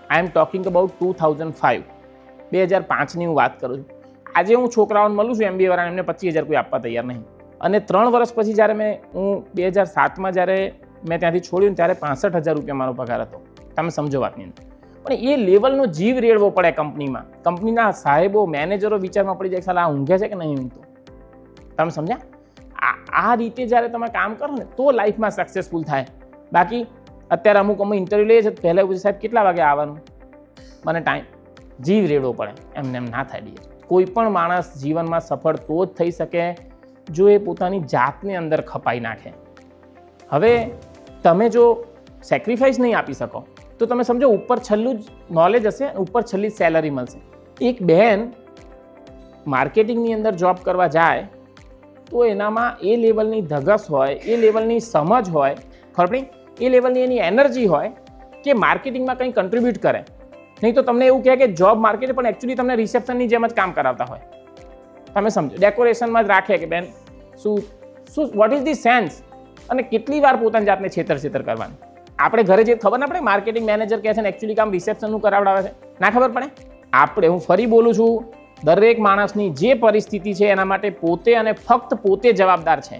આઈ એમ ટોકિંગ અબાઉટ 2005, 2005ની હું વાત કરું છું. આજે હું છોકરાઓને મળું છું MBA વાળાને, એમને 25,000 કોઈ આપવા તૈયાર નહીં. અને 3 વર્ષ પછી જ્યારે હું 2007માં જ્યારે મેં ત્યાંથી છોડ્યું ત્યારે 65,000 રૂપિયા મારો પગાર હતો. તમે સમજો વાતની અંદર. પણ એ લેવલનો જીવ રેડવો પડે કંપનીમાં. કંપનીના સાહેબો, મેનેજરો વિચારમાં પડી જાય, સાલા આ ઊંઘે છે કે નહીં ઊંઘતો. તમે સમજ્યા? આ રીતે જ્યારે તમે કામ કરો ને તો લાઈફમાં સક્સેસફુલ થાય. બાકી અત્યારે અમુક અમે ઇન્ટરવ્યૂ લઈએ છીએ, પહેલાં પૂછે સાહેબ કેટલા વાગે આવવાનું, મને ટાઈમ. જીવ રેડવો પડે, એમને એમ ના થાય. કોઈ પણ માણસ જીવનમાં સફળ તો જ થઈ શકે જો એ પોતાની જાતની અંદર ખપાઈ નાખે. હવે તમે જો સેક્રિફાઈસ નહીં આપી શકો તો તમે સમજો ઉપર છેલ્લું જ નોલેજ હશે, ઉપર છેલ્લી સેલરી મળશે. એક બહેન માર્કેટિંગની અંદર જોબ કરવા જાય તો એનામાં એ લેવલની ધગસ હોય, એ લેવલની સમજ હોય, ખબર નહીં, એ લેવલની એની એનર્જી હોય કે માર્કેટિંગમાં કંઈ કન્ટ્રીબ્યુટ કરે. નહીં તો તમને એવું કહે કે જોબ માર્કેટ, પણ એકચ્યુઅલી તમને રિસેપ્શનની જેમ જ કામ કરાવતા હોય. તમે સમજો? ડેકોરેશનમાં જ રાખે કે બેન શું વોટ ઇઝ ધી સેન્સ? અને કેટલી વાર પોતાની જાતને છેતર કરવાની. આપણે ઘરે જે ખબર ના પડે માર્કેટિંગ મેનેજર કહે છે ને એકચ્યુઅલી કામ રિસેપ્શનનું કરાવડાવે છે, ના ખબર પડે. હું ફરી બોલું છું, દરેક માણસની જે પરિસ્થિતિ છે એના માટે પોતે અને ફક્ત પોતે જવાબદાર છે.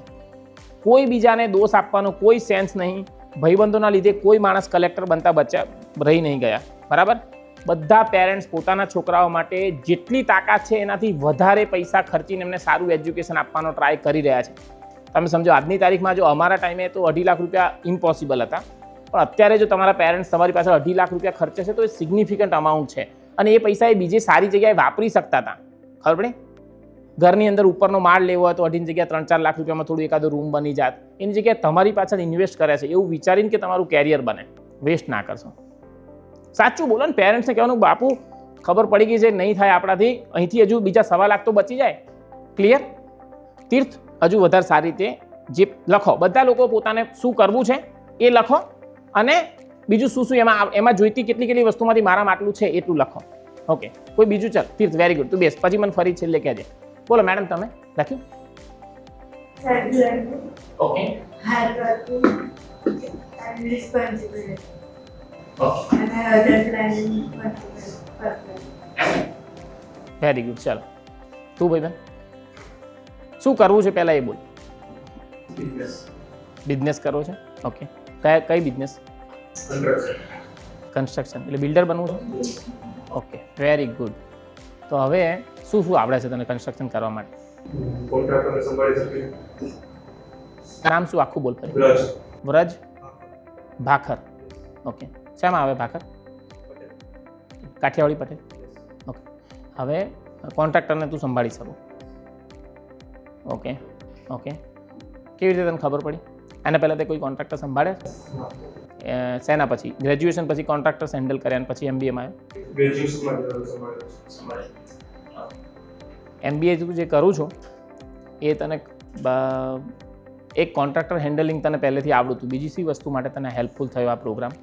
કોઈ બીજાને દોષ આપવાનો કોઈ સેન્સ નહીં. ભાઈબંધોના લીધે કોઈ માણસ કલેક્ટર બનતા રહી નહીં ગયા. બરાબર? બધા પેરેન્ટ્સ પોતાના છોકરાઓ માટે જેટલી તાકાત છે એનાથી વધારે પૈસા ખર્ચીને એમને સારું એજ્યુકેશન આપવાનો ટ્રાય કરી રહ્યા છે. તમે સમજો? આજની તારીખમાં જો અમારા ટાઈમે તો 2.5 લાખ રૂપિયા ઇમ્પોસિબલ હતા, પણ અત્યારે જો તમારા પેરેન્ટ્સ તમારી પાસે 2.5 લાખ રૂપિયા ખર્ચે છે તો એ સિગ્નિફિકન્ટ અમાઉન્ટ છે. અને એ પૈસા એ બીજી સારી જગ્યાએ વાપરી શકતા હતા. ખબર પડે? ઘરની અંદર ઉપરનો માળ લેવો હોય તો 2.5 જગ્યાએ 3-4 લાખ રૂપિયામાં થોડું એકાદો રૂમ બની જાત. એની જગ્યાએ તમારી પાછળ ઇન્વેસ્ટ કરે છે એવું વિચારીને કે તમારું કેરિયર બને. વેસ્ટ ના કરશો. સાચું બોલો ને, પેરેન્ટ્સને કહેવાનું બાપુ ખબર પડી ગઈ છે નહીં થાય આપણાથી, અહીંથી હજુ બીજા 1.5 લાખ તો બચી જાય. ક્લિયર? તીર્થ હજુ વધારે સારી રીતે જે લખો, બધા લોકો પોતાને શું કરવું છે એ લખો, અને બીજું શું શું એમાં જોઈતી કેટલી વસ્તુમાંથી મારામાં આટલું છે એટલું લખો. ઓકે, કોઈ બીજું? ચાલ તીર્થ, વેરી ગુડ, તું બેસ, પછી મને ફરી છેલ્લે કહેજે. બોલો મેડમ, તમે લખ્યું? Okay hardworking and responsible okay, and other planning person. Very good. ચાલો તું ભાઈ બેન, શું કરવું છે પહેલાં એ બોલ. બિઝનેસ કરવો છે? ઓકે, કઈ બિઝનેસ? કન્સ્ટ્રક્શન, એટલે બિલ્ડર બનવું છે? Okay, very good. તો હવે શું શું આવડે છે તને કન્સ્ટ્રક્શન કરવા માટે? કોન્ટ્રાક્ટરને સંભાળી શકે. નામ શું આખું બોલ ફરી? વ્રજ. વ્રજ ભાખર. ઓકે, શામાં આવે ભાખર? કાઠિયાવાડી પટેલ. ઓકે, હવે કોન્ટ્રાક્ટરને તું સંભાળી શકો. ઓકે ઓકે, કેવી રીતે તને ખબર પડી? આના પહેલાં તે કોઈ કોન્ટ્રાક્ટર સંભાળે? શેના પછી? ગ્રેજ્યુએશન પછી કોન્ટ્રાક્ટર્સ હેન્ડલ કર્યા અને પછી MBAમાં આવ્યો? ગ્રેજ્યુએશનમાં સંભાળે. MBA તું જે કરું છું એ તને એક કોન્ટ્રાક્ટર હેન્ડલિંગ તને પહેલેથી આવડતું હતું, બીજી સી વસ્તુ માટે તને હેલ્પફુલ થયો આ પ્રોગ્રામ?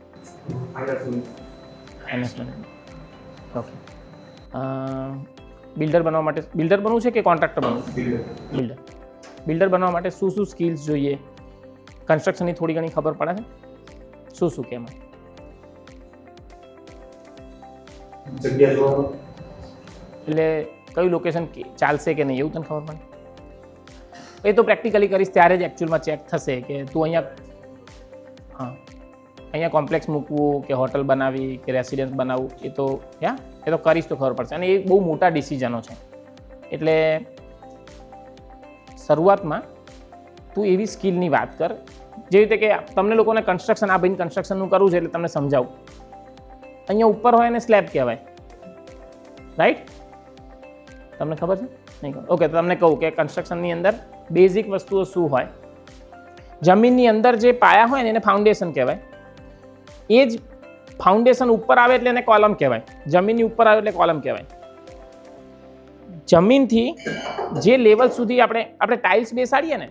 ઓકે, બિલ્ડર બનવા માટે, બિલ્ડર બનવું છે કે કોન્ટ્રાક્ટર બનવું? બિલ્ડર બનવા માટે શું શું સ્કિલ્સ જોઈએ? કન્સ્ટ્રક્શનની થોડી ઘણી ખબર પડે છે? શું કેમ? જગ્યા જોવા, એટલે કયું લોકેશન ચાલશે કે નહીં એવું તને ખબર પડે? એ તો પ્રેક્ટિકલી કરીશ ત્યારે જ એકચ્યુઅલમાં ચેક થશે કે તું અહીંયા કોમ્પ્લેક્સ મૂકવું કે હોટલ બનાવી કે રેસિડેન્સ બનાવવું, એ તો કરીશ તો ખબર પડશે. અને એ બહુ મોટા ડિસિઝનો છે. એટલે શરૂઆતમાં તું એવી સ્કિલની વાત કર જેવી રીતે કે તમને લોકોને કન્સ્ટ્રક્શન, આ ભાઈને કન્સ્ટ્રક્શનનું કરવું છે એટલે તમને સમજાવું. અહીંયા ઉપર હોય ને સ્લેબ કહેવાય, રાઈટ? તમને ખબર છે? નહીં ખબર? ઓકે, તો તમને કહું કે કન્સ્ટ્રક્શનની અંદર બેઝિક વસ્તુઓ શું હોય. જમીનની અંદર જે પાયા હોય ને એને ફાઉન્ડેશન કહેવાય. એ જ ફાઉન્ડેશન ઉપર આવે એટલે એને કોલમ કહેવાય. જમીનની ઉપર આવે એટલે કોલમ કહેવાય. જમીનથી જે લેવલ સુધી આપણે ટાઇલ્સ બેસાડીએ ને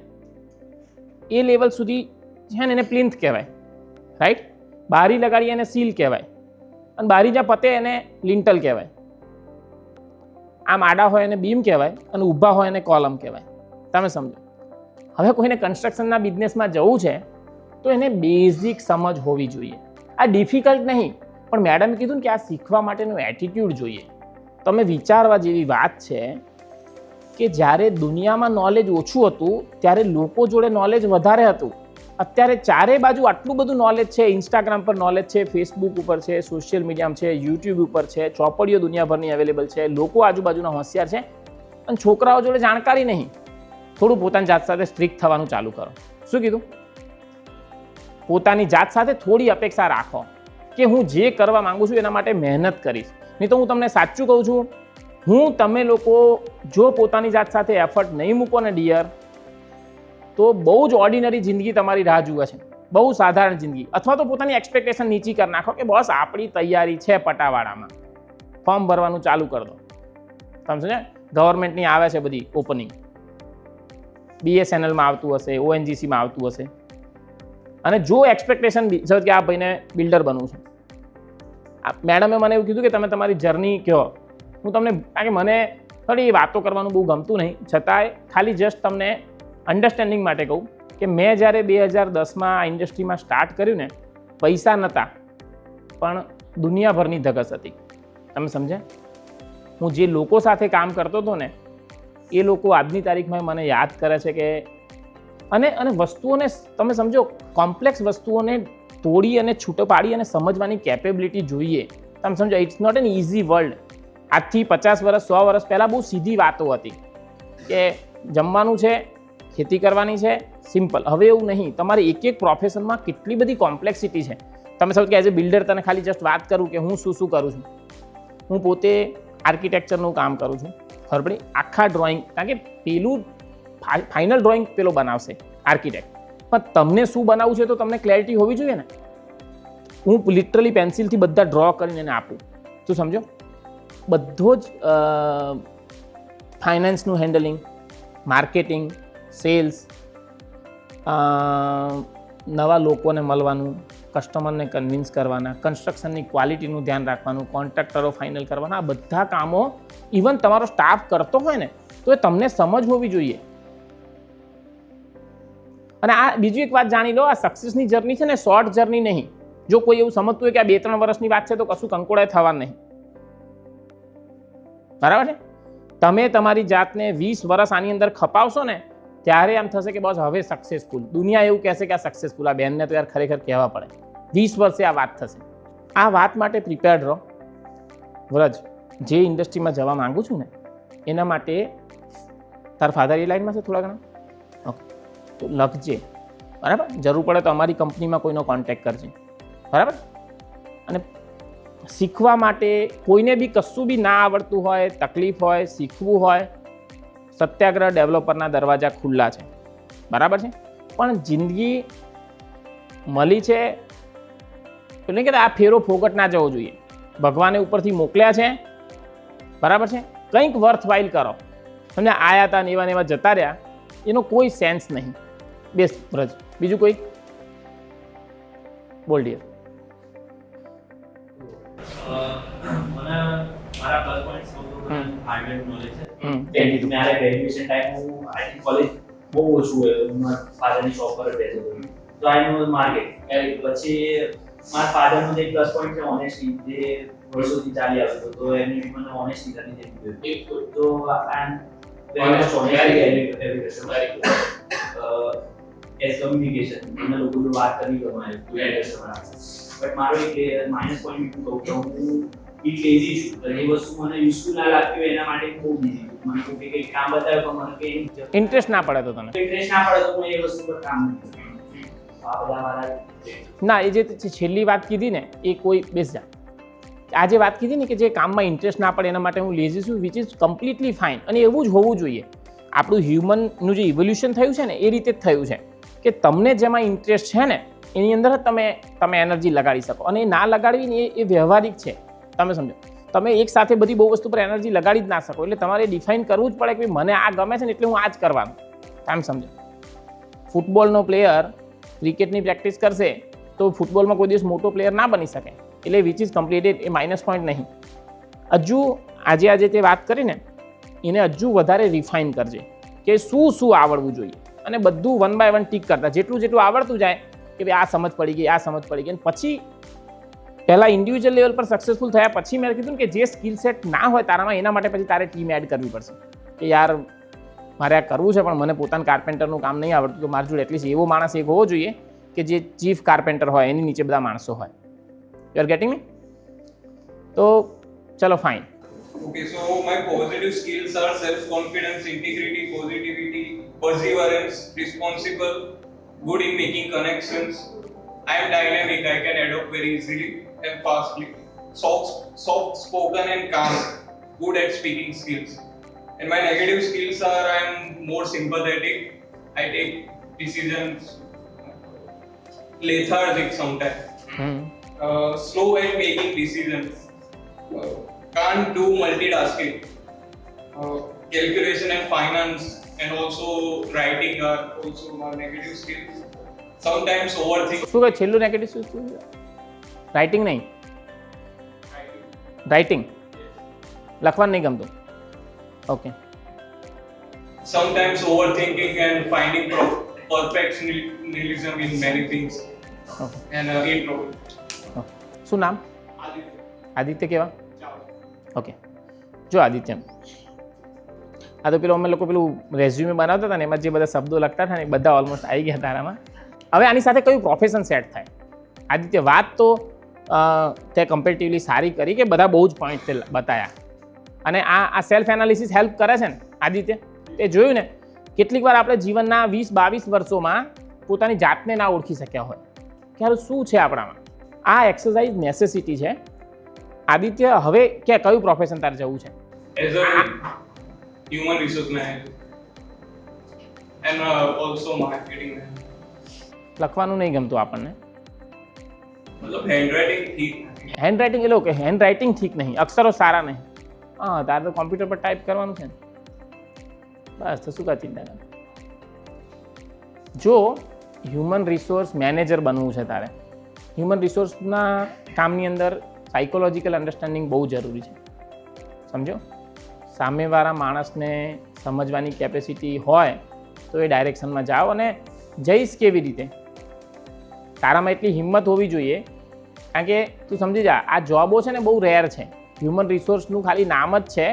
એ લેવલ સુધી છે ને એને પ્લિન્થ કહેવાય, રાઈટ? બારી લગાડીએ એને સીલ કહેવાય, અને બારી જ્યાં પતે એને લિન્ટલ કહેવાય. આમ આડા હોય એને બીમ કહેવાય, અને ઊભા હોય એને કોલમ કહેવાય. તમે સમજો. હવે કોઈને કન્સ્ટ્રક્શનના બિઝનેસમાં જવું છે તો એને બેઝિક સમજ હોવી જોઈએ. આ ડિફિકલ્ટ નહીં, પણ મેડમે કીધું ને કે આ શીખવા માટેનું એટીટ્યૂડ જોઈએ. તમે વિચારવા જેવી વાત છે કે જ્યારે દુનિયામાં નોલેજ ઓછું હતું ત્યારે લોકો જોડે નોલેજ વધારે હતું. અત્યારે ચારે બાજુ આટલું બધું નોલેજ છે. ઇન્સ્ટાગ્રામ પર નોલેજ છે, ફેસબુક ઉપર છે, સોશિયલ મીડિયામાં છે, યુટ્યુબ ઉપર છે, ચોપડીઓ દુનિયાભરની અવેલેબલ છે, લોકો આજુબાજુના હોશિયાર છે, અને છોકરાઓ જોડે જાણકારી નહીં. થોડું પોતાની જાત સાથે સ્ટ્રિક્ટ થવાનું ચાલુ કરો. શું કીધું? પોતાની જાત સાથે થોડી અપેક્ષા રાખો કે હું જે કરવા માંગુ છું એના માટે મહેનત કરીશ. નહીં તો હું તમને સાચું કહું છું, તમે લોકો જો પોતાની જાત સાથે એફર્ટ નહીં મૂકો ને ડિયર, તો બહુ જ ઓર્ડિનરી જિંદગી તમારી રાહ જુએ છે. બહુ સાધારણ જિંદગી. અથવા તો પોતાની એક્સપેક્ટેશન નીચી કરી નાખો કે બસ આપણી તૈયારી છે પટાવાળામાં, ફોર્મ ભરવાનું ચાલુ કરી દો. સમજો? ગવર્મેન્ટની આવે છે બધી ઓપનિંગ, BSNLમાં આવતું હશે, ONGCમાં આવતું હશે, અને જો એક્સપેક્ટેશન કે આ ભાઈને બિલ્ડર બનવું છે. મેડમે મને એવું કીધું કે તમે તમારી જર્ની કહો. હું તમને, કારણ કે મને થોડી વાતો કરવાનું બહુ ગમતું નહીં, છતાંય ખાલી જસ્ટ તમને અન્ડરસ્ટેન્ડિંગ માટે કહું કે મેં જ્યારે 2010માં આ ઇન્ડસ્ટ્રીમાં સ્ટાર્ટ કર્યું ને, પૈસા નહોતા પણ દુનિયાભરની ધગસ હતી. તમે સમજ્યા? હું જે લોકો સાથે કામ કરતો હતો ને એ લોકો આજની તારીખમાં મને યાદ કરે છે કે અને વસ્તુઓને તમે સમજો, કોમ્પ્લેક્સ વસ્તુઓને તોડી અને છૂટો પાડી અને સમજવાની કેપેબિલિટી જોઈએ. તમે સમજો, it's not an easy world. આજથી 50 વર્ષ 100 વર્ષ પહેલાં બહુ સીધી વાતો હતી કે જમવાનું છે, ખેતી કરવાની છે, સિમ્પલ. હવે એવું નહીં. તમારે એક પ્રોફેશનમાં કેટલી બધી કોમ્પ્લેક્સિટી છે. તમે સમજો કે એઝ એ બિલ્ડર તને ખાલી જસ્ટ વાત કરું કે હું શું કરું છું. હું પોતે આર્કિટેક્ચરનું કામ કરું છું. ખબર પડી? આખા ડ્રોઈંગ, કારણ કે પેલું ફાઇનલ ડ્રોઈંગ પેલો બનાવશે આર્કિટેક્ટ, પણ તમને શું બનાવવું છે તો તમને ક્લેરિટી હોવી જોઈએ ને. હું લિટરલી પેન્સિલથી બધા ડ્રો કરીને એને આપું. તું સમજો? બધો જ ફાઇનાન્સનું હેન્ડલિંગ, માર્કેટિંગ, સેલ્સ, નવા લોકોને મળવાનું, કસ્ટમરને કન્વિન્સ કરવાના, કન્સ્ટ્રક્શનની ક્વોલિટીનું ધ્યાન રાખવાનું, કોન્ટ્રાક્ટરો ફાઇનલ કરવાના, આ બધા કામો ઇવન તમારો સ્ટાફ કરતો હોય ને તો એ તમને સમજ હોવી જોઈએ. અને આ બીજી એક વાત જાણી લો, આ સક્સેસની જર્ની છે ને શોર્ટ જર્ની નહીં. જો કોઈ એવું સમજતું હોય કે આ 2-3 વર્ષની વાત છે તો કશું કંકોડાએ થવાનું નહીં. બરાબર છે? તમે તમારી જાતને 20 વર્ષ આની અંદર ખપાવશો ને ત્યારે એમ થશે કે બસ હવે સક્સેસફુલ. દુનિયા એવું કહેશે કે આ સક્સેસફુલ. આ બેનને તો યાર ખરેખર કહેવા પડે. 20 વર્ષે આ વાત થશે. આ વાત માટે પ્રિપેર્ડ રહો. વ્રજ, જે ઇન્ડસ્ટ્રીમાં જવા માંગુ છું ને એના માટે તાર ફાધર એ લાઈનમાં છે થોડા ઘણા? ઓકે, તો લખજે. બરાબર? જરૂર પડે તો અમારી કંપનીમાં કોઈનો કોન્ટેક્ટ કરજે. બરાબર? અને શીખવા માટે કોઈને બી કશું બી ના આવડતું હોય, તકલીફ હોય, શીખવું હોય, સત્યાગ્રહ ડેવલપરના દરવાજા ખુલ્લા છે. બરાબર છે? પણ જિંદગી મળી છે એટલે કે આ ફેરો ફોગટ ના જવો જોઈએ. ભગવાને ઉપરથી મોકલ્યા છે. બરાબર છે? કંઈક વર્થવાઇલ કરો. તમને આયા હતા ને એવા જતા રહ્યા એનો કોઈ સેન્સ નહીં. બેસ વ્રજ. બીજું કોઈ બોલ ડિયર. મને મારા પ્લસ પોઈન્ટ્સ હાર્ડવેર નોલેજ છે. તે કીધું. મારે ગ્રેજ્યુએશન ટાઈમ હું આઈટી કોલેજ બહુ ઓછું હોય. હું મારા ફાધરની શોપ પર જ બેસતો હતો. તો આઈ નો માર્કેટ. પછી મારા ફાધરનો એક પ્લસ પોઈન્ટ છે ઓનેસ્ટી, જે વર્ષોથી ચાલી આવતું હતું. તો એમની મને ઓનેસ્ટી કરી દીધી. તો I am very much honest every customer. As communication મને લોકો જોડે વાત કરવી ગમે કસ્ટમર. બટ મારો એક માઇનસ પોઈન્ટ કહું કે હું બી લેઝી છું. તો એ વસ્તુ મને યુઝફુલ ના લાગતી હોય એના માટે હું બહુ બિઝી છું. મને કોઈ કંઈક કામ બતાવે પણ મને કંઈ ઇન્ટરેસ્ટ ના પડે તો તને ઇન્ટરેસ્ટ ના પડે તો હું એ વસ્તુ પર કામ નહીં કરું. આ બધા મારા ના, એ જે છેલ્લી વાત કીધી ને એ કોઈ બેસ જા. આ જે વાત કીધી ને કે જે કામમાં ઇન્ટરેસ્ટ ના પડે એના માટે હું લેઝી છું, વિચ ઇઝ કમ્પ્લીટલી ફાઇન. અને એવું જ હોવું જોઈએ. આપણું હ્યુમનનું જે ઇવોલ્યુશન થયું છે ને એ રીતે જ થયું છે કે તમને જેમાં ઇન્ટરેસ્ટ છે ને એની અંદર જ તમે એનર્જી લગાડી શકો. અને એ ના લગાડવી ને એ વ્યવહારિક છે. તમે સમજો, તમે એક સાથે બધી બહુ વસ્તુ પર એનર્જી લગાડી જ ના શકો. એટલે તમારે ડિફાઇન કરવું જ પડે કે મને આ ગમે છે ને એટલે હું આ જ કરવાનું. તમે સમજો, ફૂટબોલનો પ્લેયર ક્રિકેટની પ્રેક્ટિસ કરશે તો ફૂટબોલમાં કોઈ દિવસ મોટો પ્લેયર ના બની શકે. એટલે which is completed. A minus point નહીં. હજુ આજે તે વાત કરીને એને હજુ વધારે રિફાઇન કરજે કે શું આવડવું જોઈએ. અને બધું 1 by 1 ટીક કરતા જેટલું આવડતું જાય કે ભાઈ આ સમજ પડી ગઈ, આ સમજ પડી ગઈ. અને પછી પહેલાં ઇન્ડિવિજ્યુઅલ લેવલ પર સક્સેસફુલ થયા પછી મેં કીધું કે જે સ્કિલ સેટ ના હોય તારામાં એના માટે પછી તારે ટીમ એડ કરવી પડશે કે યાર મારે આ કરવું છે પણ મને પોતાનું કાર્પેન્ટરનું કામ નહીં આવડતું. તો મારી જોડે એટલીસ્ટ એવો માણસ એક હોવો જોઈએ કે જે ચીફ કાર્પેન્ટર હોય, એની નીચે બધા માણસો હોય. યુ આર ગેટિંગ મી? તો ચલો fine. Okay, so my positive skills are self-confidence, integrity, positivity, perseverance, responsible, good in making connections. I am dynamic, I can adapt very easily and fastly. Soft-spoken and calm, good at speaking skills. And my negative skills are I am more sympathetic, I take decisions lethargic sometimes. Slow at making decisions. Can't do multitasking. Calculation and finance and also writing are also my negative skills. Sometimes overthink. શું કહે છેલ્લું negative શું? Writing નહીં, writing લખવાનું નહીં ગમતું. Okay. Sometimes overthinking and finding perfectionism in many things. Okay. And intro. શું નામ? આદિત્ય કેવા? ઓકે. જો આદિત્ય, આ તો અમે લોકો પેલું રેઝ્યુમે બનાવતા હતા ને એમાં જે બધા શબ્દો લખતા હતા ને એ બધા ઓલમોસ્ટ આવી ગયા તારામાં. હવે આની સાથે કયું પ્રોફેશન સેટ થાય? આદિત્ય, વાત તો તે કમ્પેરેટિવલી સારી કરી કે બધા બહુ જ પોઈન્ટ તે બતાવ્યા. અને આ સેલ્ફ એનાલિસિસ હેલ્પ કરે છે ને આદિત્ય? એ જોયું ને કેટલીક વાર આપણે જીવનના 20-22 વર્ષોમાં પોતાની જાતને ના ઓળખી શક્યા હોય કે હારું શું છે આપણામાં. આ એક્સરસાઇઝ નેસેસિટી છે. આદિત્ય, હવે કયું પ્રોફેશન તારે જવું છે? As a human resource manager and also marketing manager. લખવાનું નહીં ગમતું આપણને? मतलब हैंडराइटिंग ठीक नहीं। હેન્ડ રાઇટિંગ એ લોકો હેન્ડ રાઇટિંગ ઠીક નહીં, અક્ષરો સારા નહીં. હા, તારે તો કોમ્પ્યુટર પર ટાઈપ કરવાનું છે ને, બસ તો શું કા ચિંતા કરે. જો હ્યુમન રિસોર્સ મેનેજર બનવું છે તારે, હ્યુમન રિસોર્સના કામની અંદર સાયકોલોજીકલ અન્ડરસ્ટેન્ડિંગ બહુ જરૂરી છે. સમજો, સામેવાળા માણસને સમજવાની કેપેસિટી હોય તો એ ડાયરેક્શનમાં જાઓ. અને જઈશ કેવી રીતે, તારામાં એટલી હિંમત હોવી જોઈએ. કારણ કે તું સમજી જા, આ જોબો છે ને બહુ રેર છે. હ્યુમન રિસોર્સનું ખાલી નામ જ છે.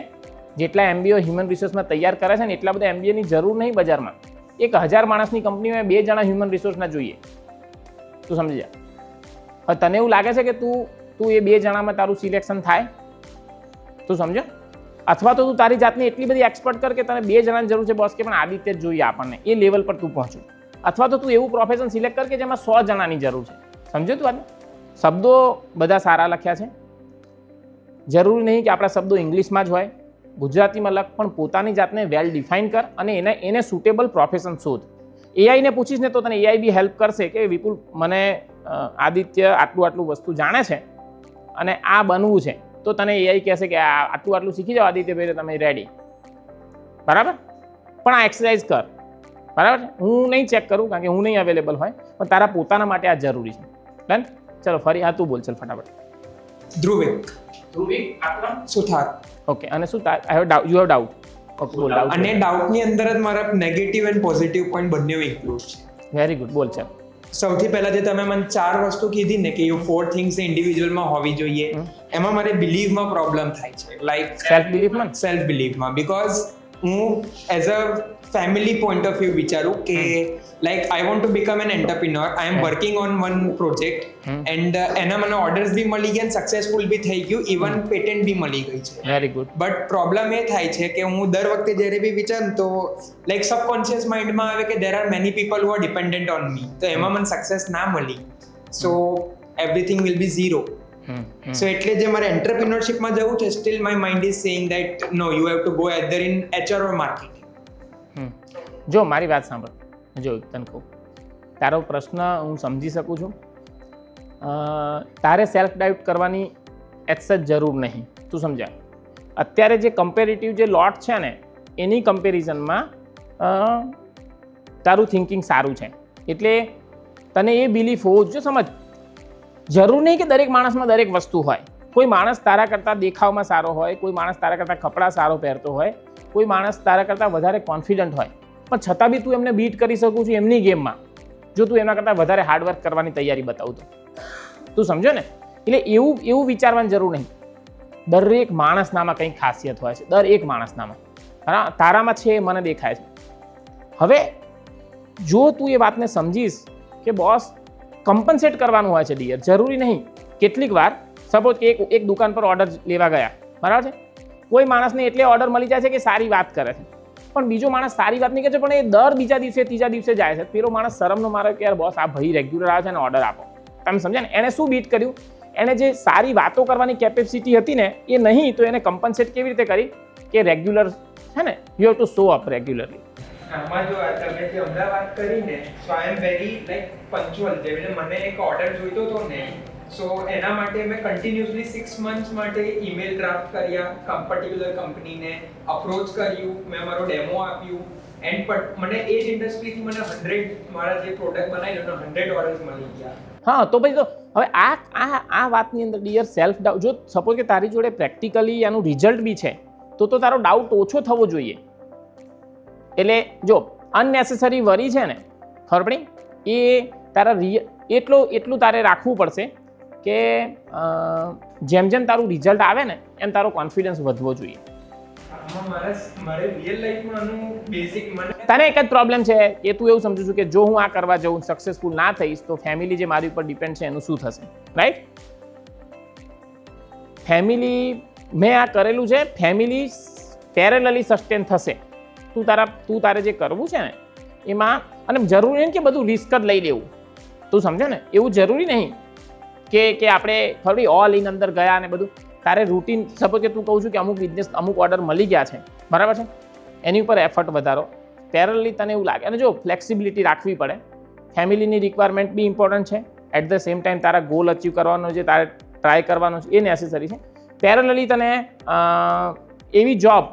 જેટલા MBA હ્યુમન રિસોર્સમાં તૈયાર કરે છે ને એટલા બધા MBAની જરૂર નહીં બજારમાં. 1000 માણસની કંપનીમાં 2 જણા હ્યુમન રિસોર્સના જોઈએ. તું સમજી જા. હવે તને એવું લાગે છે કે તું એ 2 જણામાં તારું સિલેક્શન થાય? તું સમજો. અથવા તો તું તારી જાતને એટલી બધી એક્સપર્ટ કર કે તને 2 જણાની જરૂર છે બોસ, કે પણ આદિત્ય જ જોઈએ આપણને, એ લેવલ પર તું પહોંચું. અથવા તો તું એવું પ્રોફેશન સિલેક્ટ કર કે જેમાં 100 જણાની જરૂર છે. સમજો તું વાત? શબ્દો બધા સારા લખ્યા છે. જરૂરી નહીં કે આપણા શબ્દો ઇંગ્લિશમાં જ હોય, ગુજરાતીમાં લખ, પણ પોતાની જાતને વેલ ડિફાઇન કર અને એને સુટેબલ પ્રોફેશન શોધ. એઆઈને પૂછીશ ને તો તને એઆઈ બી હેલ્પ કરશે કે વિપુલ, મને આદિત્ય આટલું વસ્તુ જાણે છે અને આ બનવું છે, તો તને એઆઈ કહેશે કે આટલું શીખી જાઓ આદિત્યભાઈ, તમે રેડી. બરાબર? પણ આ એક્સરસાઇઝ કર. બરાબર? હું નહીં ચેક કરું કારણ કે હું નહીં અવેલેબલ હોય, પણ તારા પોતાના માટે આ જરૂરી છે. ડન? ચલો ફરી હા તું બોલ, ચાલ ફટાફટ. ધ્રુવિક સુથાર. ઓકે, અને શું યુ હેવ ડાઉટ? ઓકે, બોલ. ડાઉટ અને ડાઉટની અંદર જ મારા નેગેટિવ એન્ડ પોઝિટિવ પોઈન્ટ બંને ઇન્ક્લુડ છે. વેરી ગુડ, બોલ. ચાલ, સૌથી પહેલા જે તમે મને 4 વસ્તુ કીધી ને કે 4 થિંગ્સ ઇન્ડિવિજ્યુઅલમાં હોવી જોઈએ, એમાં મારે બિલીવમાં પ્રોબ્લેમ થાય છે. લાઈક સેલ્ફ બિલીવમાં, બીકોઝ હું as a family point of view વિચારું કે like I want to become N entrepreneur. I M working on one project and એના મને ઓર્ડર્સ બી મળી ગયા, સક્સેસફુલ બી થઈ ગયું, ઇવન પેટન્ટ બી મળી ગઈ છે. Very good. બટ પ્રોબ્લેમ એ થાય છે કે હું દર વખતે જ્યારે બી વિચારું તો લાઈક સબકોન્શિયસ માઇન્ડમાં આવે કે there are many people who are dependent on me, તો એમાં મને સક્સેસ ના મળી, so everything will be zero. So એટલે જે મારે એન્ટરપ્રિન્યોરશિપમાં જવું છે, still my mind is saying that no, you have to go either in HR or marketing. જો મારી વાત સાંભળ, જો તને કહું, તારો પ્રશ્ન હું સમજી શકું છું. તારે સેલ્ફ ડાઉટ કરવાની એજ જરૂર નહીં. તું સમજા, અત્યારે જે કમ્પેરેટિવ જે લોટ છે ને એની કમ્પેરિઝનમાં તારું થિંકિંગ સારું છે, એટલે તને એ બિલીફ હોવો જોઈએ. સમજ, જરૂર નહીં કે દરેક માણસમાં દરેક વસ્તુ હોય. કોઈ માણસ તારા કરતાં દેખાવમાં સારો હોય, કોઈ માણસ તારા કરતાં કપડાં સારો પહેરતો હોય, કોઈ માણસ તારા કરતાં વધારે કોન્ફિડન્ટ હોય, પણ છતાં બી તું એમને બીટ કરી શકું છું એમની ગેમમાં, જો તું એમના કરતાં વધારે હાર્ડવર્ક કરવાની તૈયારી બતાવું તો. તું સમજો ને? એટલે એવું વિચારવાની જરૂર નહીં. દરેક માણસનામાં કંઈક ખાસિયત હોય છે, દરેક માણસનામાં. તારામાં છે, મને દેખાય છે. હવે જો તું એ વાતને સમજીશ કે બોસ કમ્પન્સેટ કરવાનું હોય છે ડિયર, જરૂરી નહીં. કેટલીક વાર સપોઝ કે એક દુકાન પર ઓર્ડર લેવા ગયા, બરાબર છે, કોઈ માણસને એટલે ઓર્ડર મળી જાય છે કે સારી વાત કરે છે, પણ બીજો માણસ સારી વાત નહીં કરે છે, પણ એ દર બીજા દિવસે ત્રીજા દિવસે જાય છે. પેલો માણસ શરમનો મારે કે યાર બોસ આ ભાઈ રેગ્યુલર આવે છે ને ઓર્ડર આપો. તમે સમજ્યા ને? એણે શું બીટ કર્યું? એણે જે સારી વાતો કરવાની કેપેસિટી હતી ને એ નહીં, તો એને કમ્પન્સેટ કેવી રીતે કરી કે રેગ્યુલર છે ને, you have to show up regularly. આમાં જો તમે જે હમણાં વાત કરી ને, સો આઈ એમ વેરી લાઈક પંક્ચ્યુઅલ. જેવી મને એક ઓર્ડર જોઈતો હતો ને, સો એના માટે મેં કન્ટિન્યુઅસલી 6 મંથ્સ માટે ઈમેલ ડ્રાફ્ટ કર્યા, પર્ટિક્યુલર કંપનીને અપ્રોચ કર્યું, મેં મારો ડેમો આપ્યું, એન્ડ મને એ જ ઇન્ડસ્ટ્રીથી મને 100 મારા જે પ્રોડક્ટ બનાવી એનો 100 ઓર્ડર્સ મળી ગયા. હા, તો પછી તો હવે આ વાતની અંદર ડિયર સેલ્ફ ડાઉટ, જો સપોઝ કે તારી જોડે પ્રેક્ટિકલી આનું રિઝલ્ટ બી છે તો તારો ડાઉટ ઓછો થવો જોઈએ. એટલે જો અનનેસેસરી વરી છે ને, ખબર પડી, એ તારા એટલું તારે રાખવું પડશે કે જેમ જેમ તારું રિઝલ્ટ આવે ને એમ તારો કોન્ફિડન્સ વધવો જોઈએ. તને એક જ પ્રોબ્લેમ છે કે તું એવું સમજુ છું કે જો હું આ કરવા જાઉં સક્સેસફુલ ના થઈશ તો ફેમિલી જે મારી ઉપર ડિપેન્ડ છે એનું શું થશે, રાઈટ? ફેમિલી, મેં આ કરેલું છે, ફેમિલી પેરેલલી સસ્ટેન થશે. તું તારે જે કરવું છે ને એમાં, અને જરૂરી નહીં કે બધું રિસ્ક જ લઈ લેવું. તું સમજે ને? એવું જરૂરી નહીં કે આપણે થોડી ઓલ ઇન અંદર ગયા ને બધું. તારે રૂટીન, સપોઝ કે તું કહું છું કે અમુક બિઝનેસ અમુક ઓર્ડર મળી ગયા છે, બરાબર છે, એની ઉપર એફર્ટ વધારો. પેરેલલી તને એવું લાગે, અને જો ફ્લેક્સિબિલિટી રાખવી પડે, ફેમિલીની રિક્વાયરમેન્ટ બી ઇમ્પોર્ટન્ટ છે, એટ ધ સેમ ટાઈમ તારા ગોલ અચીવ કરવાનો છે, તારે ટ્રાય કરવાનો છે, એ નેસેસરી છે. પેરેલલી તને એવી જોબ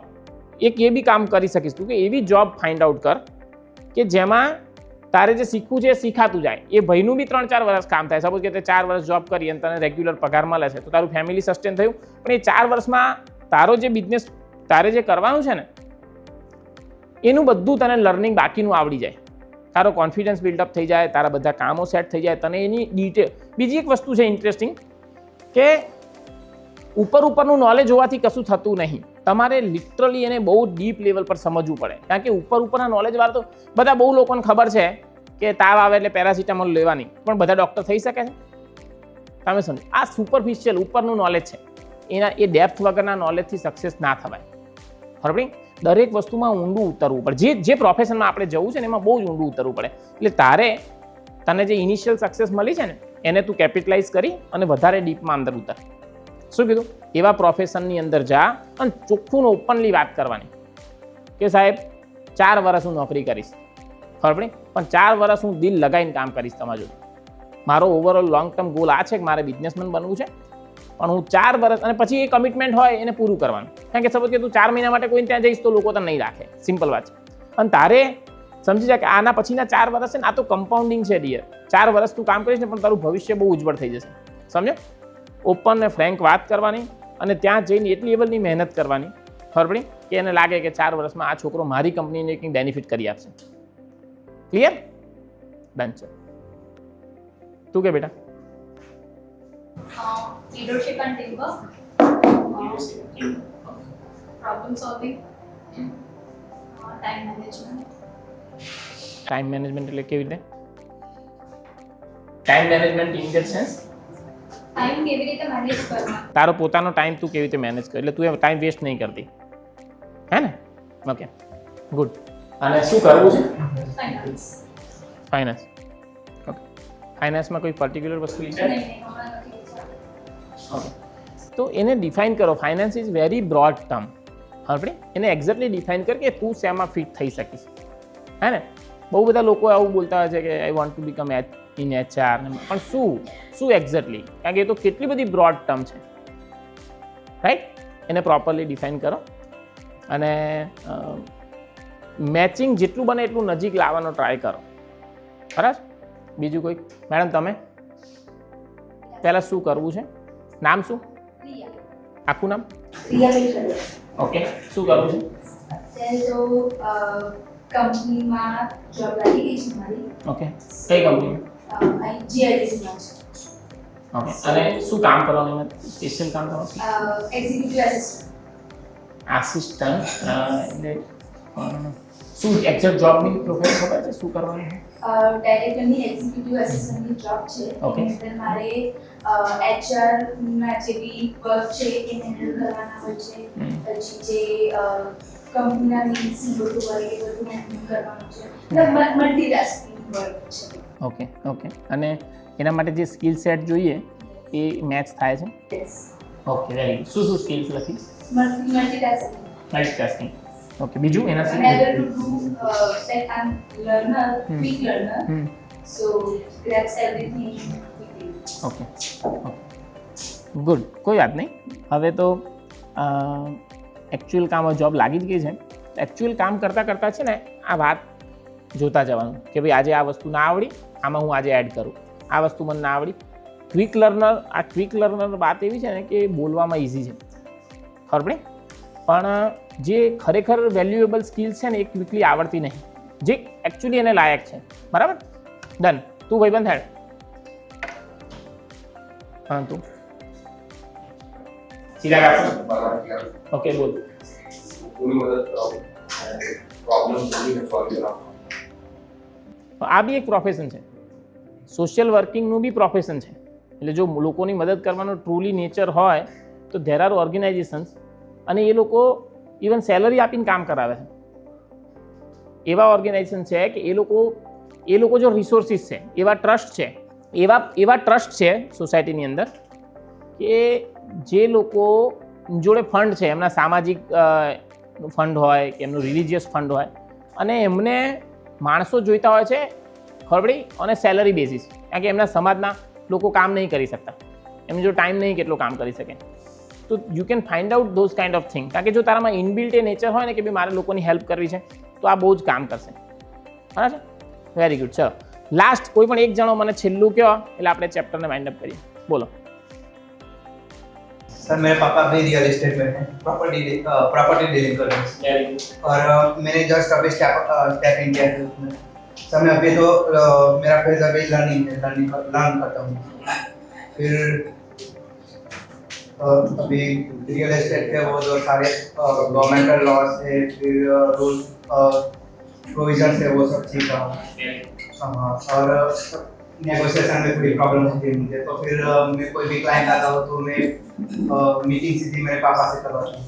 એક એ બી કામ કરી શકીશ તું કે એવી જોબ ફાઇન્ડ આઉટ કર કે જેમાં તારે જે શીખવું છે એ શીખાતું જાય. એ ભાઈનું બી 3-4 વર્ષ કામ થાય. સપોઝ કે તે 4 વર્ષ જોબ કરી અને તને રેગ્યુલર પગાર મળે છે, તો તારું ફેમિલી સસ્ટેન થયું. પણ એ 4 વર્ષમાં તારો જે બિઝનેસ તારે જે કરવાનું છે ને એનું બધું તને લર્નિંગ બાકીનું આવડી જાય. તારો કોન્ફિડન્સ બિલ્ડઅપ થઈ જાય, તારા બધા કામો સેટ થઈ જાય, તને એની ડિટેલ. બીજી એક વસ્તુ છે ઇન્ટરેસ્ટિંગ કે ઉપરનું નોલેજ હોવાથી કશું થતું નહીં. તમારે લિટરલી એને બહુ ડીપ લેવલ પર સમજવું પડે. કારણ કે ઉપરના નોલેજવાળા તો બધા બહુ લોકોને ખબર છે કે તાવ આવે એટલે પેરાસિટામોલ લેવાની, પણ બધા ડૉક્ટર થઈ શકે છે? તમે સમજો, આ સુપરફિશિયલ ઉપરનું નોલેજ છે, એ ડેપ્થ વગરના નોલેજથી સક્સેસ ના થવાય. બરાબર? દરેક વસ્તુમાં ઊંડું ઉતરવું પડે. જે પ્રોફેશનમાં આપણે જવું છે ને એમાં બહુ જ ઊંડું ઉતરવું પડે. એટલે તને જે ઇનિશિયલ સક્સેસ મળી છે ને એને તું કેપિટલાઇઝ કરી અને વધારે ડીપમાં અંદર ઉતર. શું કીધું? એવા પ્રોફેશનની અંદર જા અને ચોખ્ખું ઓપનલી વાત કરવાની કે સાહેબ 4 વર્ષ હું નોકરી કરીશ, ખબર પડી, પણ 4 વર્ષ હું દિલ લગાવીને કામ કરીશ તમારા જોડે. મારો ઓવરઓલ લોંગ ટર્મ ગોલ આ છે કે મારે બિઝનેસમેન બનવું છે, પણ હું 4 વર્ષ અને પછી એ કમિટમેન્ટ હોય એને પૂરું કરવાનું. કારણ કે સપોઝ કે તું 4 મહિના માટે કોઈને ત્યાં જઈશ તો લોકો તને નહીં રાખે. સિમ્પલ વાત છે. અને તારે સમજી જાય કે આના પછીના 4 વર્ષ છે ને આ તો કમ્પાઉન્ડિંગ છે ડિયર. 4 વર્ષ તું કામ કરીશ ને પણ તારું ભવિષ્ય બહુ ઉજ્જવળ થઈ જશે. સમજો? ઓપન ને ફ્રેન્ક વાત કરવાની અને ત્યાં જઈને એટલી લેવલની મહેનત કરવાની, ખબર પડી, કે એને લાગે કે 4 વર્ષમાં આ છોકરો મારી કંપનીને કંઈક બેનિફિટ કરી આપશે. ક્લિયર? ડન છે. તું કે બેટા? Leadership and teamwork, problem solving, time management. Time management એટલે કેવી રીતે? Time management in that sense time કેવી રીતે મેનેજ કરવાનો? તારો પોતાનો ટાઈમ તું કેવી રીતે મેનેજ કરે, એટલે તું એ ટાઈમ વેસ્ટ નહીં કરતી, હે ને? Okay, good. અને શું કરવું છે? ફાઇનાન્સ. ફાઇનાન્સ. ઓકે, ફાઇનાન્સમાં કોઈ પર્ટિક્યુલર વસ્તુ છે? નહીં, હમણાં નથી વિચારતી. ઓકે, તો એને ડિફાઇન કરો. Finance is very broad term. આપણે એને એક્ઝેક્ટલી ડિફાઇન કર કે તું શેમાં ફિટ થઈ શકીશ, હે ને? બહુ બધા લોકો આવું બોલતા હોય છે કે I want to become in HR, પણ શું એક્ઝેક્ટલી? કારણ કે એ તો કેટલી બધી બ્રોડ ટર્મ છે, રાઈટ? એને પ્રોપરલી ડિફાઇન કરો અને મેચિંગ જેટલું બને એટલું નજીક લાવવાનો ટ્રાય કરો. બરાબર? બીજું કોઈ? મેડમ તમે પહેલાં શું કરવું છે? નામ શું? આખું નામ? ઓકે, શું કરવું છે? અત્યારે તો કંપનીમાં જોબ લાગી ગઈ છે મારી. ઓકે, કઈ કંપનીમાં? GIDC-માં છે. ઓકે, અને શું કામ કરવાનું એમાં? સ્પેશિયલ કામ કરવાનું? Executive assistant. આસિસ્ટન્ટ એટલે શું એક્ઝેક્ટ જોબની પ્રોફાઇલ ખબર છે? શું કરવાનું છે? ડાયરેક્ટરની એક્ઝિક્યુટિવ આસિસ્ટન્ટની જોબ છે. Okay. એની અંદર મારે HR ના જે બી વર્ક છે એ હેન્ડલ કરવાના હોય છે. પછી જે કંપનીના મીટિંગ બધું હોય એ બધું હેન્ડલ કરવાનું છે. એટલે મલ્ટીટાસ્કિંગ વર્ક છે. Okay, okay. અને એના માટે જે સ્કિલ સેટ જોઈએ એ મેચ થાય છે? Yes. Okay, very good. શું સ્કિલ્સ લખી? મલ્ટીટાસ્કિંગ. મલ્ટીટાસ્કિંગ. ઓકે, બીજું એના I'm સિવાય? able to do like I'm learner, quick learner. So grabs everything quickly. Okay, good. કોઈ વાત નહીં. હવે તો એકચ્યુઅલ કામ જોબ લાગી જ ગઈ છે. એકચ્યુઅલ કામ કરતાં છે ને આ વાત જોતા જવાનું કે ભાઈ આજે આ વસ્તુ ના આવડી, આમાં હું આજે એડ કરું. આ વસ્તુ મને ના આવડી. ક્વિક લર્નર વાત એવી છે ને કે બોલવામાં ઇઝી છે, ખબર પડી, પણ જે ખરેખર વેલ્યુએબલ સ્કિલ છે ને એ ક્વિકલી આવડતી નહીં, જે એકચ્યુઅલી એને લાયક છે. બરાબર? ડન. તું ભાઈબંધ હેડ. હા, તું સીધા કાઢો. ઓકે, બોલ. આ બી એક પ્રોફેશન છે. સોશિયલ વર્કિંગનું બી પ્રોફેશન છે. એટલે જો લોકોની મદદ કરવાનો ટ્રુલી નેચર હોય તો ધેર આર ઓર્ગેનાઇઝેશન્સ અને એ લોકો ઇવન સેલરી આપીને કામ કરાવે છે. એવા ઓર્ગેનાઇઝેશન છે કે એ લોકો જો રિસોર્સિસ છે, એવા ટ્રસ્ટ છે, એવા ટ્રસ્ટ છે સોસાયટીની અંદર કે જે લોકો જોડે ફંડ છે, એમના સામાજિક ફંડ હોય કે એમનું રિલિજિયસ ફંડ હોય, અને એમને માણસો જોઈતા હોય છે, ખબર પડી, અને સેલરી બેઝિસ. કારણ કે એમના સમાજના લોકો કામ નહીં કરી શકતા, એમ જો ટાઈમ નહીં કેટલો કામ કરી શકે. તો you can find out those kind of thing. કારણ કે જો તારામાં ઇનબિલ્ટ એ નેચર હોય ને કે ભાઈ મારે લોકોની હેલ્પ કરવી છે, તો આ બહુ જ કામ કરશે. બરાબર છે? Very good. ચલો લાસ્ટ કોઈ પણ એક જણો મને છેલ્લું કહો, એટલે આપણે ચેપ્ટરને વાઇન્ડ અપ કરીએ. બોલો. सर मेरे पापा भी रियल एस्टेट में हैं, प्रॉपर्टी डीलिंग कर रहे हैं और मैंने जस्ट अभी स्टेप इन किया है उसमें. सर मैं अभी तो मेरा फेज अभी लर्न करता हूँ. फिर अभी रियल एस्टेट के वो जो सारे गवर्नमेंटल लॉज है, फिर रूल्स प्रोविजन है, वो सब सीख रहा हूँ. और नेगोशिएशन में थोड़ी प्रॉब्लम होती है मुझे, तो फिर मैं कोई भी क्लाइंट आता हो तो मैं मीटिंग सीधी मेरे पापा से करवाता हूँ.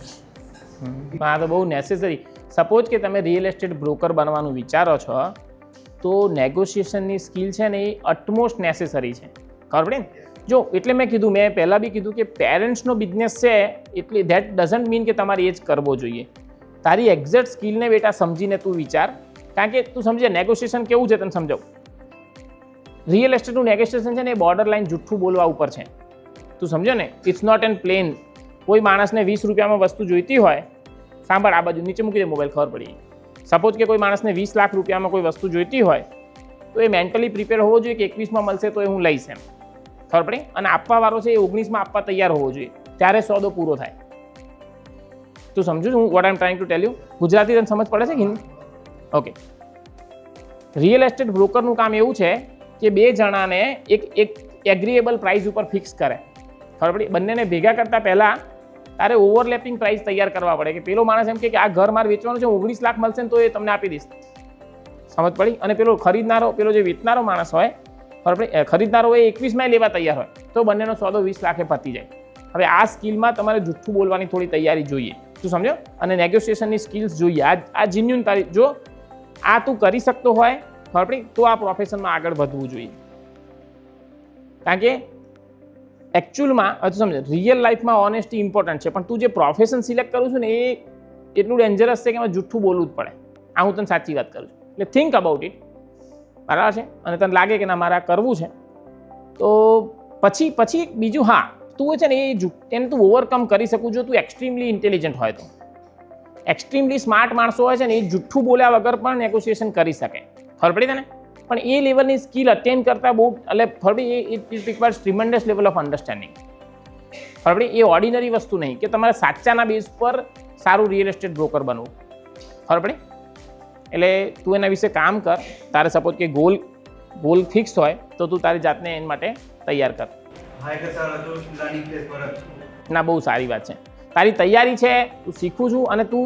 આ તો બહુ નેસેસરી. સપોઝ કે તમે રિયલ એસ્ટેટ બ્રોકર બનવાનું વિચારો છો, તો નેગોશિએશનની સ્કિલ છે ને એ અટમોસ્ટ નેસેસરી છે. ખબર પડે ને? જો એટલે મેં કીધું, મેં પહેલાં બી કીધું કે પેરેન્ટ્સનો બિઝનેસ છે એટલે ધેટ ડઝન્ટ મીન કે તમારે એ જ કરવો જોઈએ. તારી એક્ઝેક્ટ સ્કિલને બેટા સમજીને તું વિચાર. કારણ કે તું સમજે નેગોશિએશન કેવું છે તને સમજાવું. રિયલ એસ્ટેટનું નેગોશિએશન છે ને એ બોર્ડર લાઇન જુઠ્ઠું બોલવા ઉપર છે. તું સમજો ને, ઇટ્સ નોટ એન પ્લેન. કોઈ માણસને 20 રૂપિયામાં વસ્તુ જોઈતી હોય, સાંભળ, આ બાજુ નીચે મૂકી દે મોબાઈલ, ખબર પડી. સપોઝ કે કોઈ માણસને 20 લાખ રૂપિયામાં કોઈ વસ્તુ જોઈતી હોય, તો એ મેન્ટલી પ્રિપેર હોવો જોઈએ કે 21માં મળશે તો એ હું લઈશ એમ. ખબર પડી? અને આપવાવાળો છે એ 19માં આપવા તૈયાર હોવો જોઈએ, ત્યારે સોદો પૂરો થાય. તું સમજુ છું હું what I M trying to tell you? Gujarati તને સમજ પડે છે કે હિન્દી? ઓકે. રિયલ એસ્ટેટ બ્રોકરનું કામ એવું છે કે બે જણાને એક એગ્રીએબલ પ્રાઇસ ઉપર ફિક્સ કરે. ખબર પડી? બંનેને ભેગા કરતાં પહેલાં તારે ઓવરલેપિંગ પ્રાઇસ તૈયાર કરવા પડે. કે પેલો માણસ એમ કે આ ઘર મારે વેચવાનું છે, 19 લાખ મળશે ને તો એ તમને આપી દઈશ. સમજ પડી? અને પેલો ખરીદનારો, પેલો જે વેચનારો માણસ હોય, ખબર પડી, ખરીદનારો એ 21માં લેવા તૈયાર હોય, તો બંનેનો સોદો 20 લાખે પતી જાય. હવે આ સ્કિલમાં તમારે જુઠ્ઠું બોલવાની થોડી તૈયારી જોઈએ. તું સમજો? અને નેગોશિએશનની સ્કિલ્સ જોઈએ. આ જીન્યુન તારી, જો આ તું કરી શકતો હોય, ખબર પડી, તો આ પ્રોફેશનમાં આગળ વધવું જોઈએ. કારણ કે એકચ્યુઅલમાં હજુ સમજે, રિયલ લાઈફમાં ઓનેસ્ટી ઇમ્પોર્ટન્ટ છે, પણ તું જે પ્રોફેશન સિલેક્ટ કરું છું ને એ એટલું ડેન્જરસ છે કે એમાં જુઠ્ઠું બોલવું જ પડે. આ હું તને સાચી વાત કરું છું. એટલે થિંક અબાઉટ ઇટ. બરાબર છે? અને તને લાગે કે ના મારે આ કરવું છે, તો પછી બીજું, હા, તું છે ને એને તું ઓવરકમ કરી શકું જો તું એક્સ્ટ્રીમલી ઇન્ટેલિજન્ટ હોય. તો એક્સ્ટ્રીમલી સ્માર્ટ માણસો હોય છે ને એ જુઠ્ઠું બોલ્યા વગર પણ નેગોશિએશન કરી શકે. ખબર પડી તને? પણ એ લેવલની સ્કિલ અટેન કરતાં બહુ, એટલે ખબર પડી, it requires tremendous level of understanding. ખબર પડી? એ ઓર્ડિનરી વસ્તુ નહીં કે તમારે સાચાના બેઝ પર સારું રિયલ એસ્ટેટ બ્રોકર બનવું. ખબર પડી? એટલે તું એના વિશે કામ કર. તારે સપોઝ કે ગોલ ફિક્સ હોય તો તું તારી જાતને એના માટે તૈયાર કર. ના, બહુ સારી વાત છે. તારી તૈયારી છે, તું શીખું છું, અને તું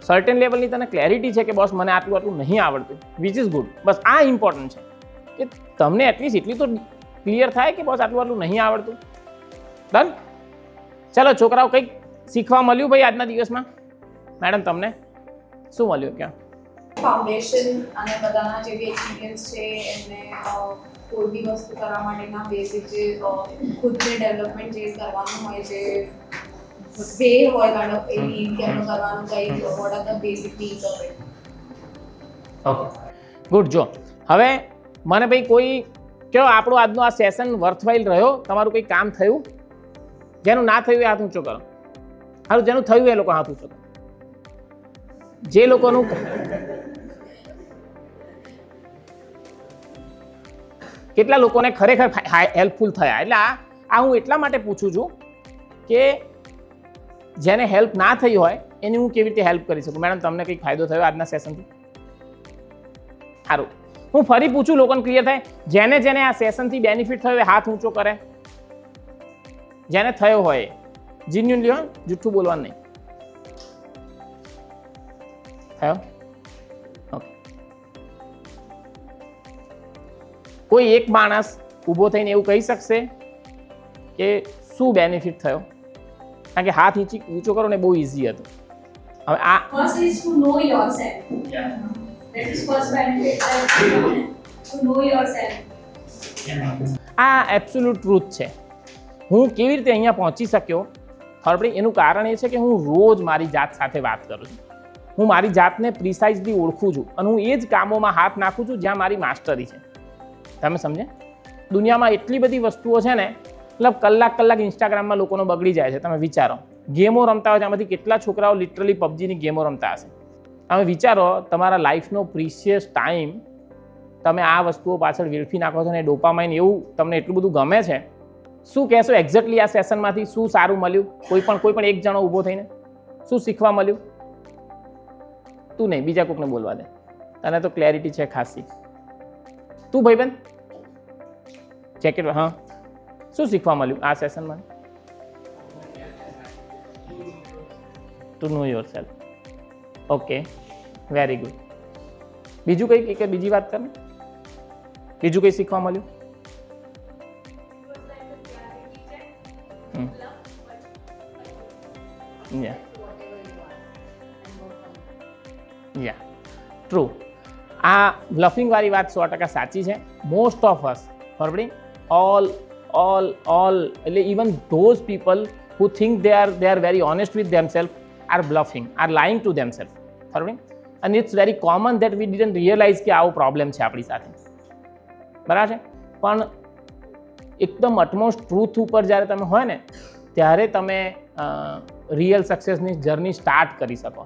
સર્ટેન લેવલની તને ક્લેરિટી છે કે બોસ મને આટલું નહીં આવડતું, વિચ ઇઝ ગુડ. બસ આ ઇમ્પોર્ટન્ટ છે કે તમને એટલીસ્ટ એટલી તો ક્લિયર થાય કે બોસ આટલું નહીં આવડતું. ડન? ચલો છોકરાઓ, કંઈક શીખવા મળ્યું ભાઈ આજના દિવસમાં? મેડમ તમને શું મળ્યું? ક્યાં ફાઉન્ડેશન અને બધાના જે બી એક્સપિરિયન્સ છે એમને કોઈ બી વસ્તુ કરવા માટેના બેઝિક જે ખુદને ડેવલપમેન્ટ જે કરવાનું હોય છે, વે હોય કાઇન્ડ ઓફ એ નીડ કેમનું કરવાનું, કઈ what are the basic needs of it. Okay, good. જો હવે મને ભાઈ કોઈ કહો, આપણો આજનો આ સેશન વર્થવાઇલ રહ્યો? તમારું કંઈ કામ થયું? જેનું ના થયું એ હાથ ઊંચો કરો. સારું, જેનું થયું એ લોકો હાથ ઊંચો કરો. જે લોકોનું કેટલા લોકોને ખરેખર હેલ્પફુલ થયા? એટલે આ હું એટલા માટે પૂછું છું કે જેને હેલ્પ ના થઈ હોય એની હું કેવી રીતે હેલ્પ કરી શકું. મેડમ તમને કંઈક ફાયદો થયો આજના સેશનથી? સારું, હું ફરી પૂછું, લોકોને ક્લિયર થાય. જેને આ સેશનથી બેનિફિટ થયો એ હાથ ઊંચો કરે. જેને થયો હોય જીન્યુનલી, હોય, જુઠ્ઠું બોલવાનું નહીં. થયો? ઓકે. કોઈ એક માણસ ઊભો થઈને એવું કહી શકશે કે શું બેનિફિટ થયો? કારણ કે હાથ ઊંચો કરો ને બહુ ઇઝી હતું. હવે આ First is to know yourself. That is first benefit. To know yourself. આ એબ્સોલ્યુટ ટ્રુથ છે. હું કેવી રીતે અહીંયા પહોંચી શક્યો? ખબર પડી? એનું કારણ એ છે કે હું રોજ મારી જાત સાથે વાત કરું છું. હું મારી જાતને પ્રિસાઇઝલી ઓળખું છું અને હું એ જ કામોમાં હાથ નાખું છું જ્યાં મારી માસ્ટરી છે. તમે સમજે? દુનિયામાં એટલી બધી વસ્તુઓ છે ને, મતલબ કલાક ઇન્સ્ટાગ્રામમાં લોકોનો બગડી જાય છે. તમે વિચારો, ગેમો રમતા હોય ત્યાંમાંથી કેટલા છોકરાઓ લિટરલી પબજીની ગેમો રમતા હશે. તમે વિચારો, તમારા લાઈફનો પ્રિશિયસ ટાઈમ તમે આ વસ્તુઓ પાછળ વેડફી નાખો છો ને ડોપામાઇન એવું તમને એટલું બધું ગમે છે. શું કહેશો એક્ઝેક્ટલી આ સેશનમાંથી શું સારું મળ્યું? કોઈ પણ એક જણો ઊભો થઈને શું શીખવા મળ્યું? તું નહીં, બીજા કોઈકને બોલવા દે, તને તો ક્લેરિટી છે ખાસી. તું ભાઈબંધ જેકેટ, હા, શું શીખવા મળ્યું આ સેશનમાં? To know yourself. Okay, very good. બીજું કંઈ કે બીજી વાત કર, બીજું કંઈ શીખવા મળ્યું? ટ્રુ. આ બ્લફિંગ વાળી વાત 100% સાચી છે. મોસ્ટ ઓફ અસ, બરાબર, ઓલ એટલે even those people who think they are very honest with themselves are bluffing, are lying to themselves, બરાબર. and it's very common that we didn't realize કે આવો પ્રોબ્લેમ છે આપણી સાથે, બરાબર છે. પણ એકદમ અટમોસ્ટ ટ્રુથ ઉપર જ્યારે તમે હોય ને ત્યારે તમે રિયલ સક્સેસની જર્ની સ્ટાર્ટ કરી શકો.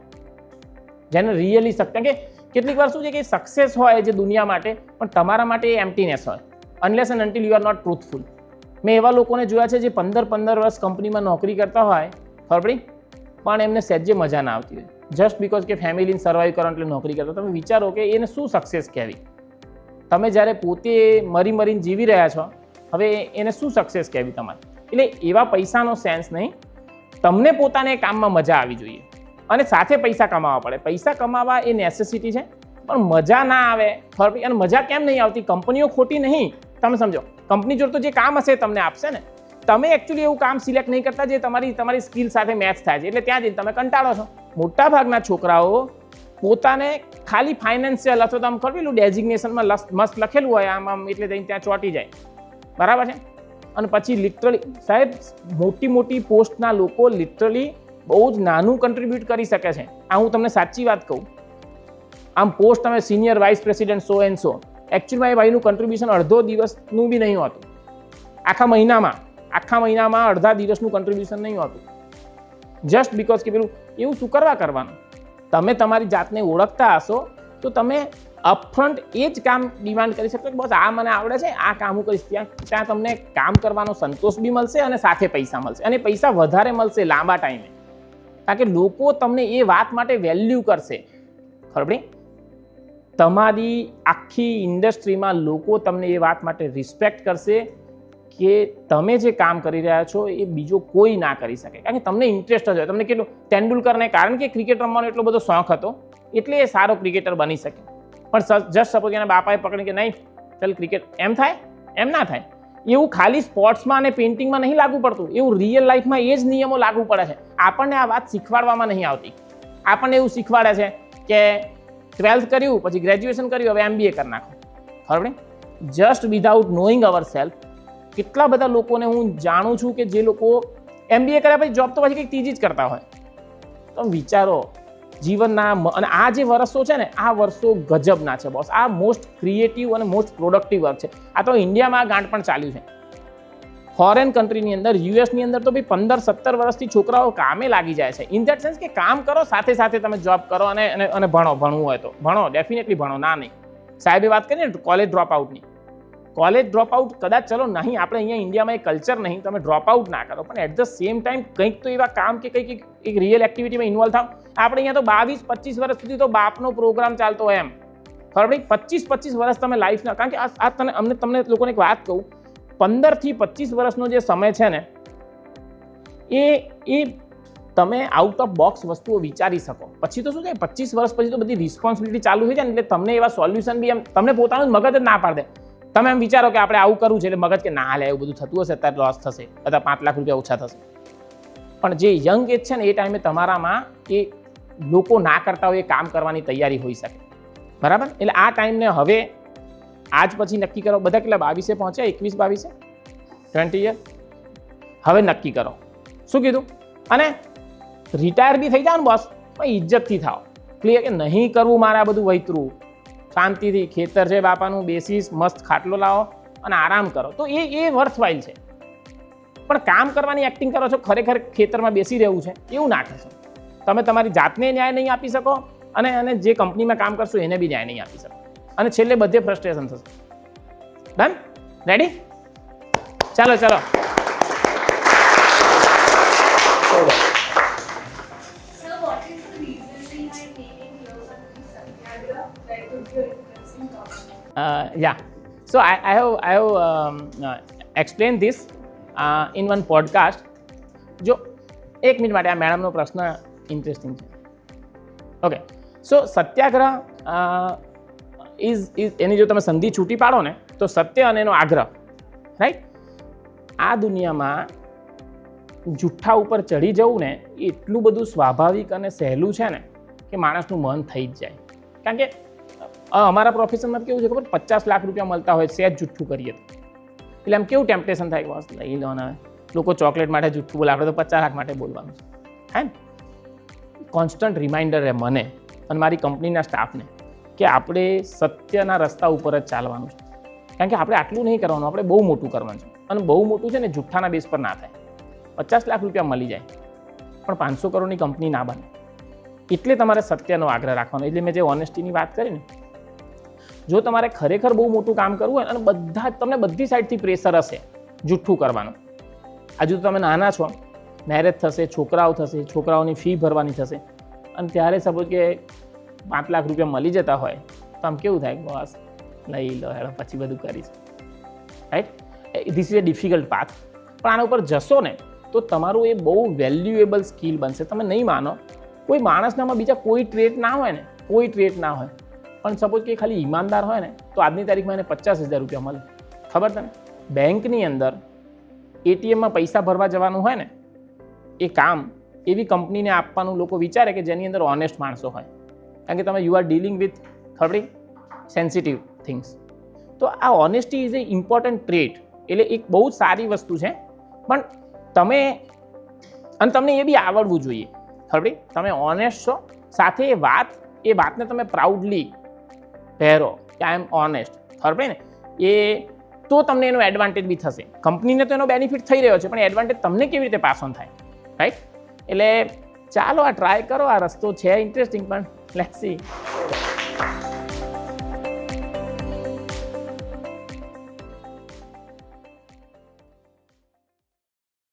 જેને રિયલી કે કેટલીક વાર શું છે કે સક્સેસ હોય જે દુનિયા માટે, પણ તમારા માટે એ એમ્પ્ટીનેસ હોય, unless and until you are not truthful. મેં એવા લોકોને જોયા છે જે 15 વર્ષ કંપનીમાં નોકરી કરતા હોય, ખબર, પણ એમને સહેજે મજા ના આવતી હોય, જસ્ટ બિકોઝ કે ફેમિલીને સર્વાઈવ કરો એટલે નોકરી કરતા. તમે વિચારો કે એને શું સક્સેસ કહેવી? તમે જ્યારે પોતે મરીને જીવી રહ્યા છો, હવે એને શું સક્સેસ કહેવી તમારે? એટલે એવા પૈસાનો સેન્સ નહીં. તમને પોતાને કામમાં મજા આવી જોઈએ અને સાથે પૈસા કમાવા પડે. પૈસા કમાવા એ નેસેસિટી છે, પણ મજા ના આવે, ખબર. અને મજા કેમ નહીં આવતી? કંપનીઓ ખોટી નહીં, તમે સમજો. કંપની જોડે તો જે કામ હશે તમને આપશે ને. તમે એકચ્યુઅલી એવું કામ સિલેક્ટ નહીં કરતા જે તમારી સ્કિલ સાથે મેચ થાય છે, એટલે ત્યાં જઈને તમે કંટાળો છો. મોટાભાગના છોકરાઓ પોતાને ખાલી ફાઇનાન્શિયલ અથવા તો આમ ખબર ડેઝિગ્નેશનમાં મસ્ત લખેલું હોય આમ એટલે જઈને ત્યાં ચોંટી જાય, બરાબર છે. અને પછી લિટરલી સાહેબ મોટી પોસ્ટના લોકો લિટરલી બહુ જ નાનું કન્ટ્રીબ્યુટ કરી શકે છે. આ હું તમને સાચી વાત કહું, આમ પોસ્ટ તમે senior vice president so and so, એકચ્યુઅલમાં એ ભાઈનું કન્ટ્રીબ્યુશન અડધો દિવસનું બી નહીં હોતું. આખા મહિનામાં અડધા દિવસનું કન્ટ્રીબ્યુશન નહીં હોતું. જસ્ટ બિકોઝ કે પેલું એવું શું કરવાનું? તમે તમારી જાતને ઓળખતા હશો તો તમે અપફ્રન્ટ એ જ કામ ડિમાન્ડ કરી શકો કે બસ આ મને આવડે છે, આ કામ હું કરીશ. ત્યાં તમને કામ કરવાનો સંતોષ બી મળશે અને સાથે પૈસા મળશે, અને પૈસા વધારે મળશે લાંબા ટાઈમે. કારણ કે લોકો તમને એ વાત માટે વેલ્યુ કરશે, ખબર. તમારી આખી ઇન્ડસ્ટ્રીમાં લોકો તમને એ વાત માટે રિસ્પેક્ટ કરશે કે તમે જે કામ કરી રહ્યા છો એ બીજો કોઈ ના કરી શકે. કારણ કે તમને ઇન્ટરેસ્ટ જ હોય. તમને કેટલું તેંડુલકરને કારણ કે ક્રિકેટ રમવાનો એટલો બધો શોખ હતો એટલે એ સારો ક્રિકેટર બની શકે. પણ જસ્ટ સપોઝ એના બાપાએ પકડી કે નહીં ચાલ ક્રિકેટ એમ થાય, એમ ના થાય. એવું ખાલી સ્પોર્ટ્સમાં અને પેઇન્ટિંગમાં નહીં લાગુ પડતું, એવું રિયલ લાઈફમાં એ જ નિયમો લાગુ પડે છે. આપણને આ વાત શીખવાડવામાં નહીં આવતી. આપણને એવું શીખવાડે છે કે 12th કર્યું પછી ગ્રેજ્યુએશન કર્યું હવે MBA કરી નાખો, ખબર. Just without knowing our self. કેટલા બધા લોકોને હું જાણું છું કે જે લોકો MBA કર્યા પછી જોબ તો પછી કંઈક ત્રીજી જ કરતા હોય. તો વિચારો જીવનના, અને આ જે વર્ષો છે ને આ વર્ષો ગજબના છે બોસ. આ મોસ્ટ ક્રિએટિવ અને મોસ્ટ પ્રોડક્ટિવ વર્ક છે. આ તો ઇન્ડિયામાં ગાંઠ પણ ચાલ્યું છે. ફોરેન કન્ટ્રીની અંદર, યુએસની અંદર તો ભાઈ 15-17 વર્ષથી છોકરાઓ કામે લાગી જાય છે. ઇન દેટ સેન્સ કે કામ કરો સાથે સાથે તમે જોબ કરો અને ભણવું હોય તો ભણો, ડેફિનેટલી ભણો, ના નહીં. સાહેબે વાત કરી ને કોલેજ ડ્રોપ આઉટની. કોલેજ ડ્રોપ આઉટ કદાચ ચલો નહીં, આપણે અહીંયા ઇન્ડિયામાં એ કલ્ચર નહીં, તમે ડ્રોપ આઉટ ના કરો, પણ એટ ધ સેમ ટાઈમ કંઈક તો એવા કામ કે કંઈક એક રિયલ એક્ટિવિટીમાં ઇન્વોલ્વ થાવ. આપણે અહીંયા તો 22-25 વર્ષ સુધી તો બાપનો પ્રોગ્રામ ચાલતો હોય એમ, ખબર. 25-25 વર્ષ તમે લાઈફના, કારણ કે આ તમને લોકોને એક વાત કહું, 15 થી 25 વર્ષનો જે સમય છે ને એ તમે આઉટ ઓફ બોક્સ વસ્તુઓ વિચારી શકો. પછી તો શું છે 25 વર્ષ પછી તો બધી રિસ્પોન્સિબિલિટી ચાલુ થઈ જાય ને, એટલે તમને એવા સોલ્યુશન બી એમ તમને પોતાનું મગજ જ ના પાડે. તમે એમ વિચારો કે આપણે આવું કરવું છે એટલે મગજ કે ના લે એવું બધું થતું હશે, અત્યારે લોસ થશે, અથવા 5 લાખ રૂપિયા ઓછા થશે. પણ જે યંગ એજ છે ને એ ટાઈમે તમારામાં એ લોકો ના કરતા હોય એ કામ કરવાની તૈયારી હોઈ શકે, બરાબર. એટલે આ ટાઈમને હવે આજ પછી નક્કી કરો. બધા કેટલા 22 પહોંચ્યા? 21-22, 20 યર. હવે નક્કી કરો શું કીધું. અને રિટાયર બી થઈ જાઓ ને બોસ, પણ ઇજ્જતથી થાઓ. ક્લિયર કે નહીં કરવું મારે આ બધું વૈતરું, શાંતિથી ખેતર છે બાપાનું, બેસીસ મસ્ત ખાટલો લાવો, અને આરામ કરો તો એ વર્થવાઇલ છે. પણ કામ કરવાની એક્ટિંગ કરો છો, ખરેખર ખેતરમાં બેસી રહેવું છે એવું ના કરશો. તમે તમારી જાતને ન્યાય નહીં આપી શકો અને જે કંપનીમાં કામ કરશો એને બી ન્યાય નહીં આપી શકો, અને છેલ્લે બધે ફ્રસ્ટ્રેશન થશે. ડન? રેડી? ચાલો ચાલો. Sir, what is the reason behind taking Yogasakti Satyagraha? That would be an interesting topic. Yeah. So I have explained this in one podcast. જો એક મિનિટ માટે આ મેડમનો પ્રશ્ન ઇન્ટરેસ્ટિંગ છે. ઓકે, સો સત્યાગ્રહ એની જો તમે સંધિ છૂટી પાડો ને તો સત્ય અને એનો આગ્રહ, રાઈટ? આ દુનિયામાં જુઠ્ઠા ઉપર ચડી જવું ને એટલું બધું સ્વાભાવિક અને સહેલું છે ને કે માણસનું મન થઈ જ જાય. કારણ કે અમારા પ્રોફેશનમાં કેવું છે ખબર, 50 લાખ રૂપિયા મળતા હોય સહેજ જુઠ્ઠું કરીએ તો, એટલે આમ કેવું ટેમ્પટેશન થાય કે બસ લઈ લો ને, લોકો ચોકલેટ માટે જુઠ્ઠું બોલે, આપણે તો 50 લાખ માટે બોલવાનું છે. હે ને? કોન્સ્ટન્ટ રિમાઇન્ડર રહે મને અને મારી કંપનીના સ્ટાફને કે આપણે સત્યના રસ્તા ઉપર જ ચાલવાનું છે. કારણ કે આપણે આટલું નહીં કરવાનું, આપણે બહુ મોટું કરવાનું છે, અને બહુ મોટું છે ને જુઠ્ઠાના બેઝ પર ના થાય. 50 લાખ રૂપિયા મળી જાય પણ 500 કરોડની કંપની ના બને. એટલે તમારે સત્યનો આગ્રહ રાખવાનો. એટલે મેં જે ઓનેસ્ટીની વાત કરી ને, જો તમારે ખરેખર બહુ મોટું કામ કરવું હોય અને તમને બધી સાઈડથી પ્રેશર હશે જુઠ્ઠું કરવાનું, હજુ તો તમે નાના છો, મેરેજ થશે, છોકરાઓ થશે, છોકરાઓની ફી ભરવાની થશે, અને ત્યારે સપોઝ કે 5 લાખ રૂપિયા મળી જતા હોય તો આમ કેવું થાય, બસ લઈ લો હેડો પછી બધું કરીશ, right? This is a difficult path. પણ આના ઉપર જશો ને તો તમારું એ બહુ વેલ્યુએબલ સ્કિલ બનશે. તમે નહીં માનો, કોઈ માણસનામાં બીજા કોઈ ટ્રેટ ના હોય ને, કોઈ ટ્રેટ ના હોય, પણ સપોઝ કે ખાલી ઈમાનદાર હોય ને તો આજની તારીખમાં એને 50,000 રૂપિયા મળે. ખબર તને? બેંકની અંદર એટીએમમાં પૈસા ભરવા જવાનું હોય ને, એ કામ એવી કંપનીને આપવાનું લોકો વિચારે કે જેની અંદર ઓનેસ્ટ માણસો હોય. કારણ કે તમે યુ આર ડીલિંગ વિથ ખબરી સેન્સિટિવ થિંગ્સ. તો આ honesty is a important trait. એટલે એક બહુ જ સારી વસ્તુ છે. પણ તમે અને તમને એ બી આવડવું જોઈએ. ખબરી તમે ઓનેસ્ટ છો, સાથે એ વાતને તમે પ્રાઉડલી પહેરો કે આઈ એમ ઓનેસ્ટ. ખબર ને? એ તો તમને એનો એડવાન્ટેજ બી થશે. કંપનીને તો એનો બેનિફિટ થઈ રહ્યો છે, પણ એડવાન્ટેજ તમને કેવી રીતે પાસ ઓન થાય, રાઈટ? એટલે ચાલો આ ટ્રાય કરો. આ રસ્તો છે ઇન્ટરેસ્ટિંગ, પણ લેટ્સ સી.